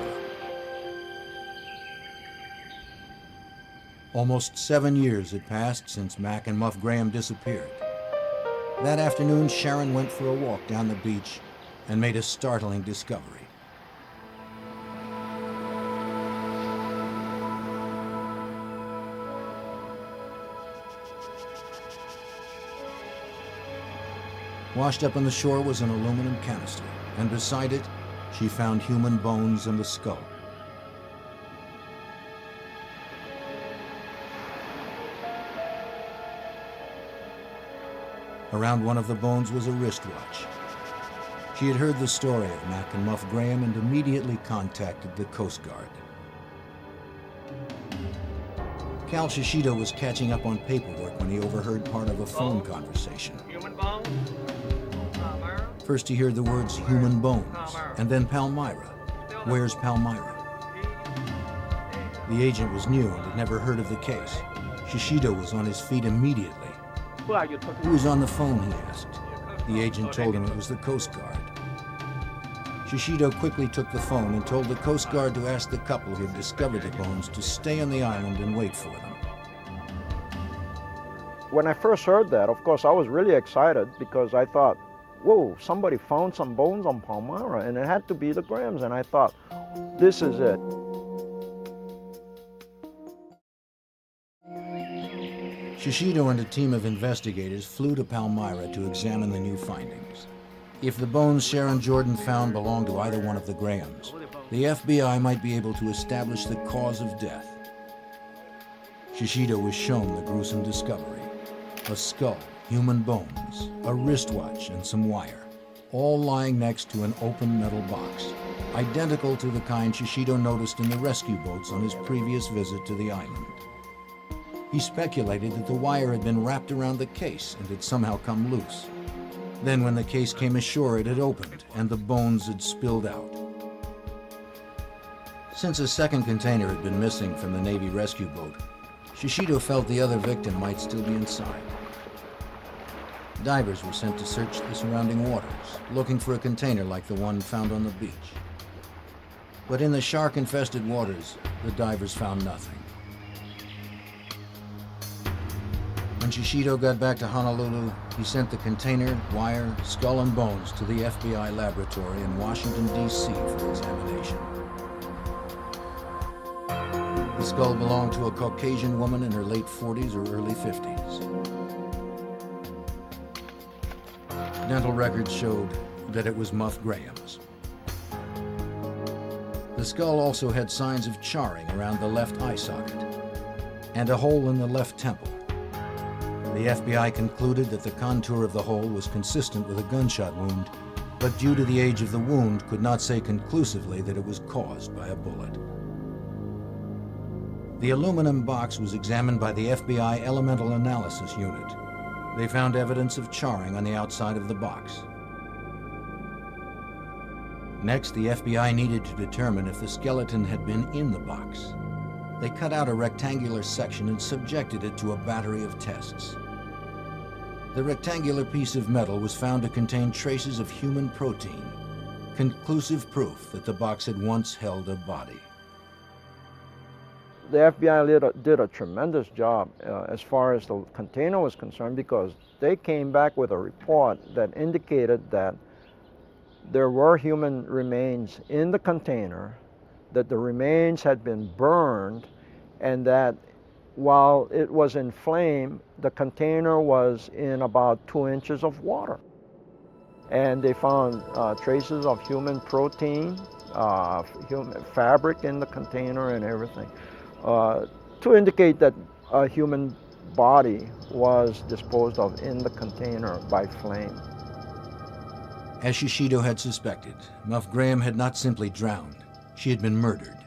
Almost 7 years had passed since Mac and Muff Graham disappeared. That afternoon, Sharon went for a walk down the beach and made a startling discovery. Washed up on the shore was an aluminum canister, and beside it, she found human bones and a skull. Around one of the bones was a wristwatch. She had heard the story of Mac and Muff Graham and immediately contacted the Coast Guard. Cal Shishido was catching up on paperwork when he overheard part of a phone conversation.
Human bones? Palmyra?
First he heard the words human bones, and then Palmyra. Where's Palmyra? The agent was new and had never heard of the case. Shishido was on his feet immediately. Who was on the phone, he asked. The agent told him it was the Coast Guard. Shishido quickly took the phone and told the Coast Guard to ask the couple who had discovered the bones to stay on the island and wait for them.
When I first heard that, of course, I was really excited because I thought, whoa, somebody found some bones on Palmyra, and it had to be the Grahams, and I thought, this is it.
Shishido and a team of investigators flew to Palmyra to examine the new findings. If the bones Sharon Jordan found belonged to either one of the Grahams, the FBI might be able to establish the cause of death. Shishido was shown the gruesome discovery: a skull, human bones, a wristwatch, and some wire, all lying next to an open metal box, identical to the kind Shishido noticed in the rescue boats on his previous visit to the island. He speculated that the wire had been wrapped around the case and had somehow come loose. Then when the case came ashore, it had opened and the bones had spilled out. Since a second container had been missing from the Navy rescue boat, Shishido felt the other victim might still be inside. Divers were sent to search the surrounding waters, looking for a container like the one found on the beach. But in the shark-infested waters, the divers found nothing. When Shishido got back to Honolulu, he sent the container, wire, skull and bones to the FBI laboratory in Washington, D.C. for examination. The skull belonged to a Caucasian woman in her late 40s or early 50s. Dental records showed that it was Muff Graham's. The skull also had signs of charring around the left eye socket and a hole in the left temple. The FBI concluded that the contour of the hole was consistent with a gunshot wound, but due to the age of the wound, could not say conclusively that it was caused by a bullet. The aluminum box was examined by the FBI Elemental Analysis Unit. They found evidence of charring on the outside of the box. Next, the FBI needed to determine if the skeleton had been in the box. They cut out a rectangular section and subjected it to a battery of tests. The rectangular piece of metal was found to contain traces of human protein, conclusive proof that the box had once held a body.
The FBI did a tremendous job as far as the container was concerned, because they came back with a report that indicated that there were human remains in the container, that the remains had been burned, and that while it was in flame, the container was in about 2 inches of water. And they found traces of human protein, human fabric in the container and everything, to indicate that a human body was disposed of in the container by flame.
As Shishido had suspected, Muff Graham had not simply drowned. She had been murdered.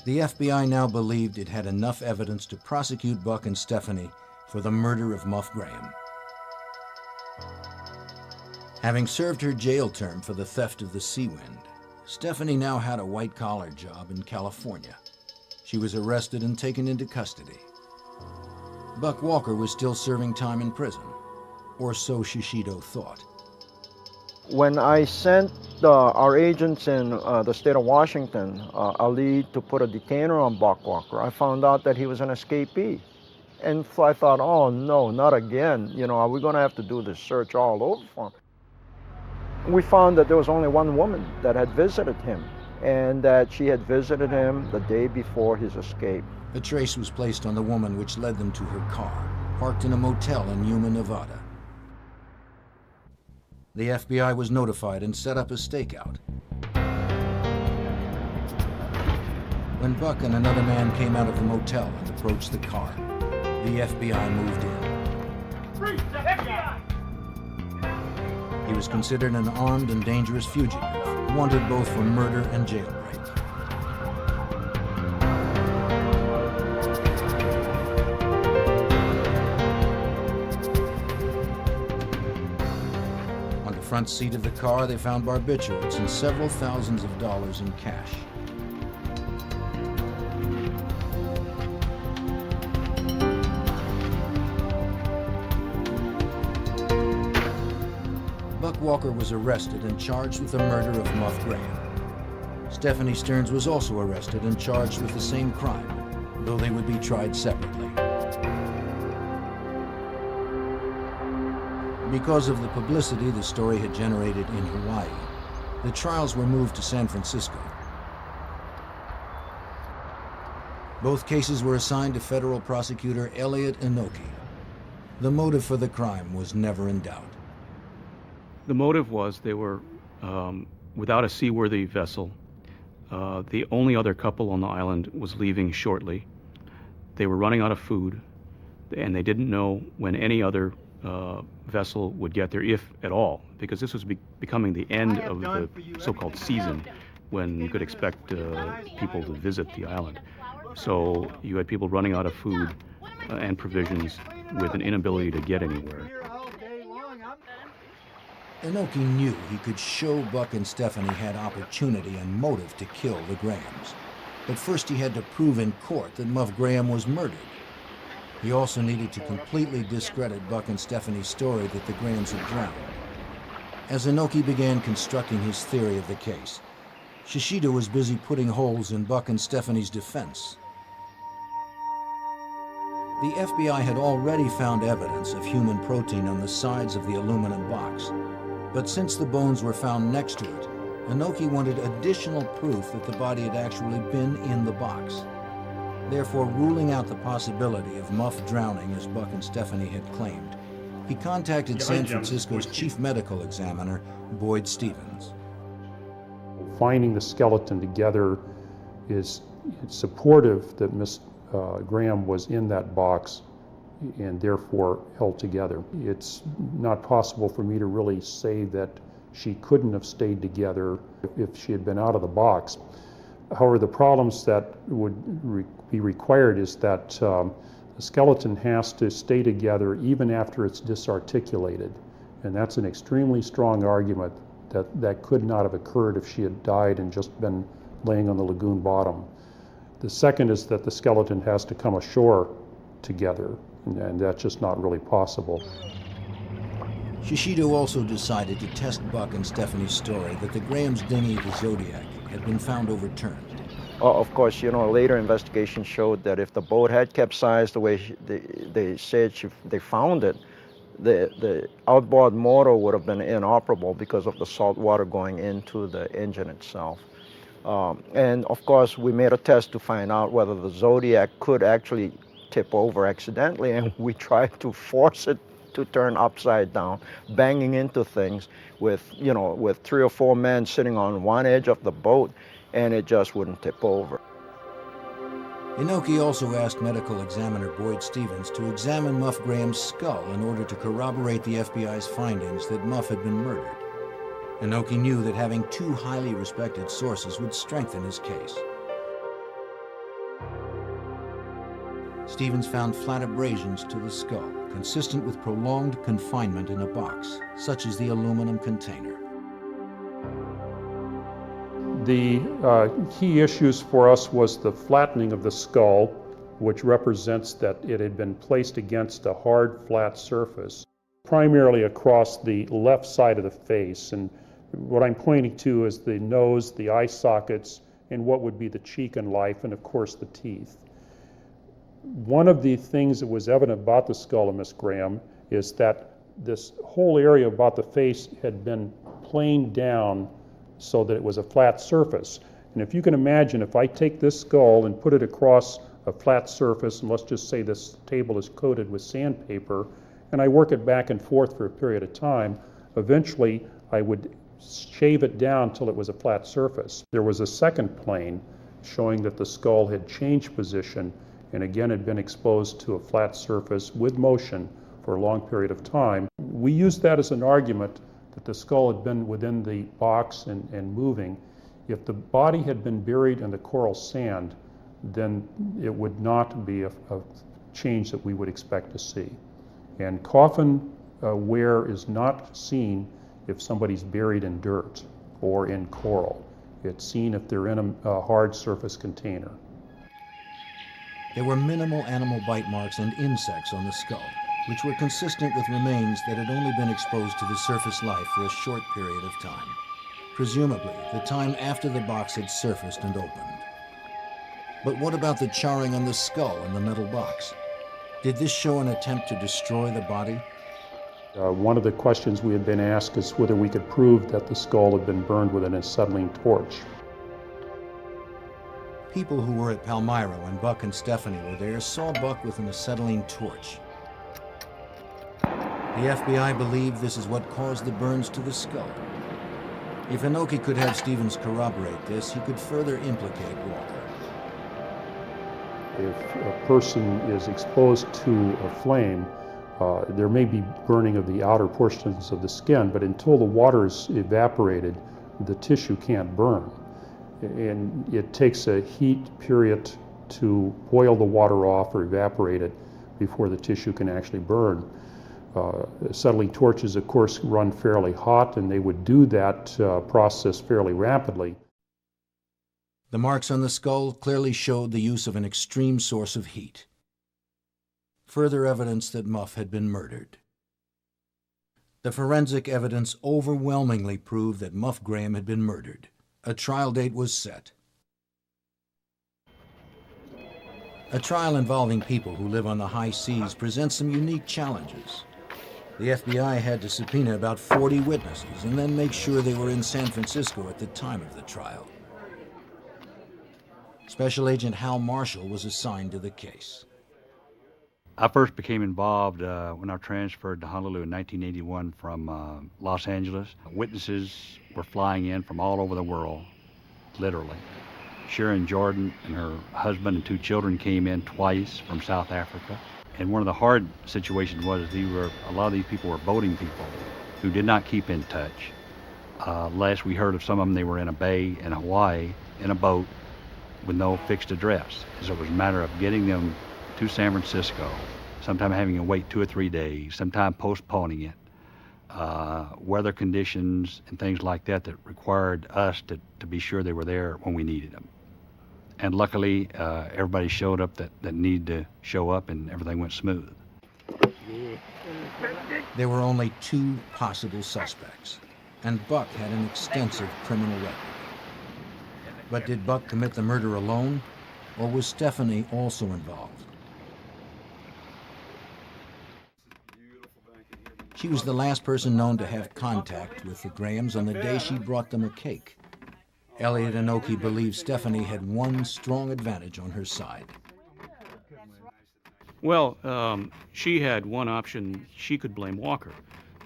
The FBI now believed it had enough evidence to prosecute Buck and Stephanie for the murder of Muff Graham. Having served her jail term for the theft of the Seawind, Stephanie now had a white-collar job in California. She was arrested and taken into custody. Buck Walker was still serving time in prison, or so Shishido thought.
When I sent our agents in the state of Washington a lead to put a detainer on Buck Walker, I found out that he was an escapee. And so I thought, oh no, not again. You know, are we going to have to do this search all over for him? We found that there was only one woman that had visited him, and that she had visited him the day before his escape.
A trace was placed on the woman, which led them to her car, parked in a motel in Yuma, Nevada. The FBI was notified and set up a stakeout. When Buck and another man came out of the motel and approached the car, the FBI moved in. He was considered an armed and dangerous fugitive, wanted both for murder and jailbreak. Front seat of the car, they found barbiturates and several thousands of dollars in cash. Buck Walker was arrested and charged with the murder of Muff Graham. Stephanie Stearns was also arrested and charged with the same crime, though they would be tried separately. Because of the publicity the story had generated in Hawaii, the trials were moved to San Francisco. Both cases were assigned to federal prosecutor Elliot Inoki. The motive for the crime was never in doubt.
The motive was they were without a seaworthy vessel. The only other couple on the island was leaving shortly. They were running out of food, and they didn't know when any other vessel would get there, if at all, because this was becoming the end of the so-called season when you could expect people to visit the island. So you had people running out of food and provisions with an inability to get anywhere.
Inoki knew he could show Buck and Stephanie had opportunity and motive to kill the Grahams. But first he had to prove in court that Muff Graham was murdered. He also needed to completely discredit Buck and Stephanie's story that the Grahams had drowned. As Inoki began constructing his theory of the case, Shishido was busy putting holes in Buck and Stephanie's defense. The FBI had already found evidence of human protein on the sides of the aluminum box, but since the bones were found next to it, Inoki wanted additional proof that the body had actually been in the box. Therefore, ruling out the possibility of Muff drowning as Buck and Stephanie had claimed, he contacted San Francisco's chief medical examiner, Boyd Stevens.
Finding the skeleton together is supportive that Miss Graham was in that box and therefore held together. It's not possible for me to really say that she couldn't have stayed together if she had been out of the box. However, the problems that would be required is that the skeleton has to stay together even after it's disarticulated. And that's an extremely strong argument that that could not have occurred if she had died and just been laying on the lagoon bottom. The second is that the skeleton has to come ashore together, and that's just not really possible.
Shishido also decided to test Buck and Stephanie's story that the Grahams' dinghy, the Zodiac, had been found overturned.
Of course, you know, later investigation showed that if the boat had capsized the way they said they found it, the outboard motor would have been inoperable because of the salt water going into the engine itself. And of course, we made a test to find out whether the Zodiac could actually tip over accidentally, and we tried to force it to turn upside down, banging into things with 3 or 4 men sitting on one edge of the boat, and it just wouldn't tip over.
Inoki also asked medical examiner Boyd Stevens to examine Muff Graham's skull in order to corroborate the FBI's findings that Muff had been murdered. Inoki knew that having 2 highly respected sources would strengthen his case. Stevens found flat abrasions to the skull, consistent with prolonged confinement in a box, such as the aluminum container.
The key issues for us was the flattening of the skull, which represents that it had been placed against a hard, flat surface, primarily across the left side of the face. And what I'm pointing to is the nose, the eye sockets, and what would be the cheek and life, and of course the teeth. One of the things that was evident about the skull of Miss Graham is that this whole area about the face had been planed down so that it was a flat surface. And if you can imagine, if I take this skull and put it across a flat surface, and let's just say this table is coated with sandpaper, and I work it back and forth for a period of time, eventually I would shave it down till it was a flat surface. There was a second plane showing that the skull had changed position and again had been exposed to a flat surface with motion for a long period of time. We used that as an argument that the skull had been within the box and moving. If the body had been buried in the coral sand, then it would not be a change that we would expect to see. And coffin wear is not seen if somebody's buried in dirt or in coral. It's seen if they're in a hard surface container.
There were minimal animal bite marks and insects on the skull, which were consistent with remains that had only been exposed to the surface life for a short period of time, presumably the time after the box had surfaced and opened. But what about the charring on the skull in the metal box? Did this show an attempt to destroy the body?
One of the questions we had been asked is whether we could prove that the skull had been burned with an acetylene torch.
People who were at Palmyra when Buck and Stephanie were there saw Buck with an acetylene torch. The FBI believed this is what caused the burns to the skull. If Inoki could have Stevens corroborate this, he could further implicate Walker.
If a person is exposed to a flame, there may be burning of the outer portions of the skin, but until the water is evaporated, the tissue can't burn. And it takes a heat period to boil the water off or evaporate it before the tissue can actually burn. Acetylene torches, of course, run fairly hot, and they would do that process fairly rapidly.
The marks on the skull clearly showed the use of an extreme source of heat. Further evidence that Muff had been murdered. The forensic evidence overwhelmingly proved that Muff Graham had been murdered. A trial date was set. A trial involving people who live on the high seas presents some unique challenges. The FBI had to subpoena about 40 witnesses and then make sure they were in San Francisco at the time of the trial. Special Agent Hal Marshall was assigned to the case.
I first became involved when I transferred to Honolulu in 1981 from Los Angeles. Witnesses were flying in from all over the world, literally. Sharon Jordan and her husband and 2 children came in twice from South Africa. And one of the hard situations was a lot of these people were boating people who did not keep in touch. Last we heard of some of them, they were in a bay in Hawaii in a boat with no fixed address. So it was a matter of getting them to San Francisco, sometime having to wait 2 or 3 days, sometime postponing it. Weather conditions and things like that that required us to be sure they were there when we needed them. And luckily, everybody showed up that needed to show up, and everything went smooth.
There were only 2 possible suspects, and Buck had an extensive criminal record. But did Buck commit the murder alone, or was Stephanie also involved? She was the last person known to have contact with the Grahams on the day she brought them a cake. Elliot Inoki believes Stephanie had one strong advantage on her side.
Well, she had one option. She could blame Walker.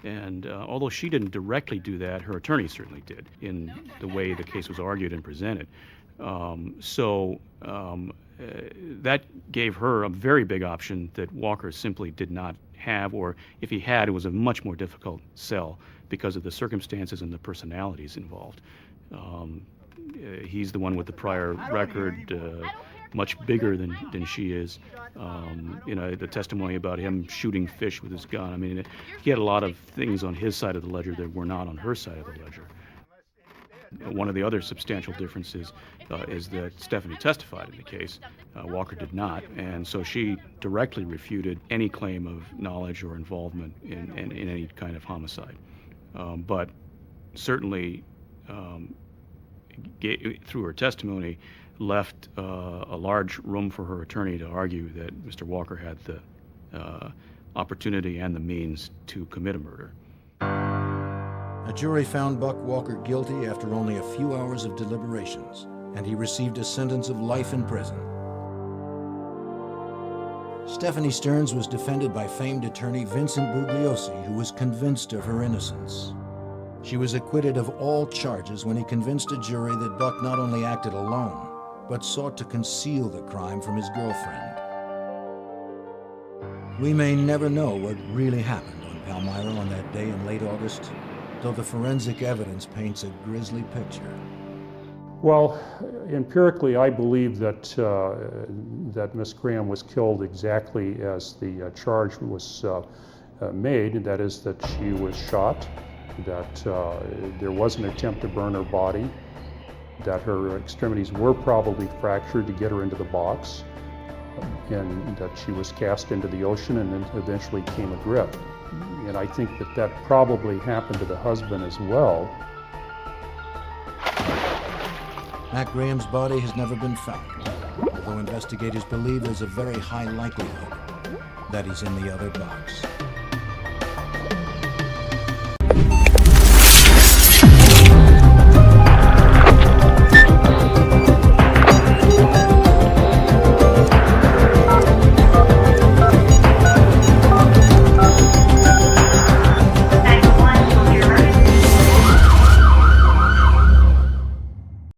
And although she didn't directly do that, her attorney certainly did in the way the case was argued and presented. That gave her a very big option that Walker simply did not have, or if he had, it was a much more difficult sell because of the circumstances and the personalities involved. He's the one with the prior record, much bigger than she is. The testimony about him shooting fish with his gun. I mean, he had a lot of things on his side of the ledger that were not on her side of the ledger. One of the other substantial differences is that Stephanie testified in the case. Walker did not, and so she directly refuted any claim of knowledge or involvement in any kind of homicide. But certainly, through her testimony, left a large room for her attorney to argue that Mr. Walker had the opportunity and the means to commit a murder.
A jury found Buck Walker guilty after only a few hours of deliberations, and he received a sentence of life in prison. Stephanie Stearns was defended by famed attorney Vincent Bugliosi, who was convinced of her innocence. She was acquitted of all charges when he convinced a jury that Buck not only acted alone, but sought to conceal the crime from his girlfriend. We may never know what really happened on Palmyra on that day in late August, though the forensic evidence paints a grisly picture.
Well, empirically, I believe that that Miss Graham was killed exactly as the charge was made, and that is that she was shot, that there was an attempt to burn her body, that her extremities were probably fractured to get her into the box, and that she was cast into the ocean and then eventually came adrift. And I think that that probably happened to the husband as well.
Matt Graham's body has never been found, although investigators believe there's a very high likelihood that he's in the other box.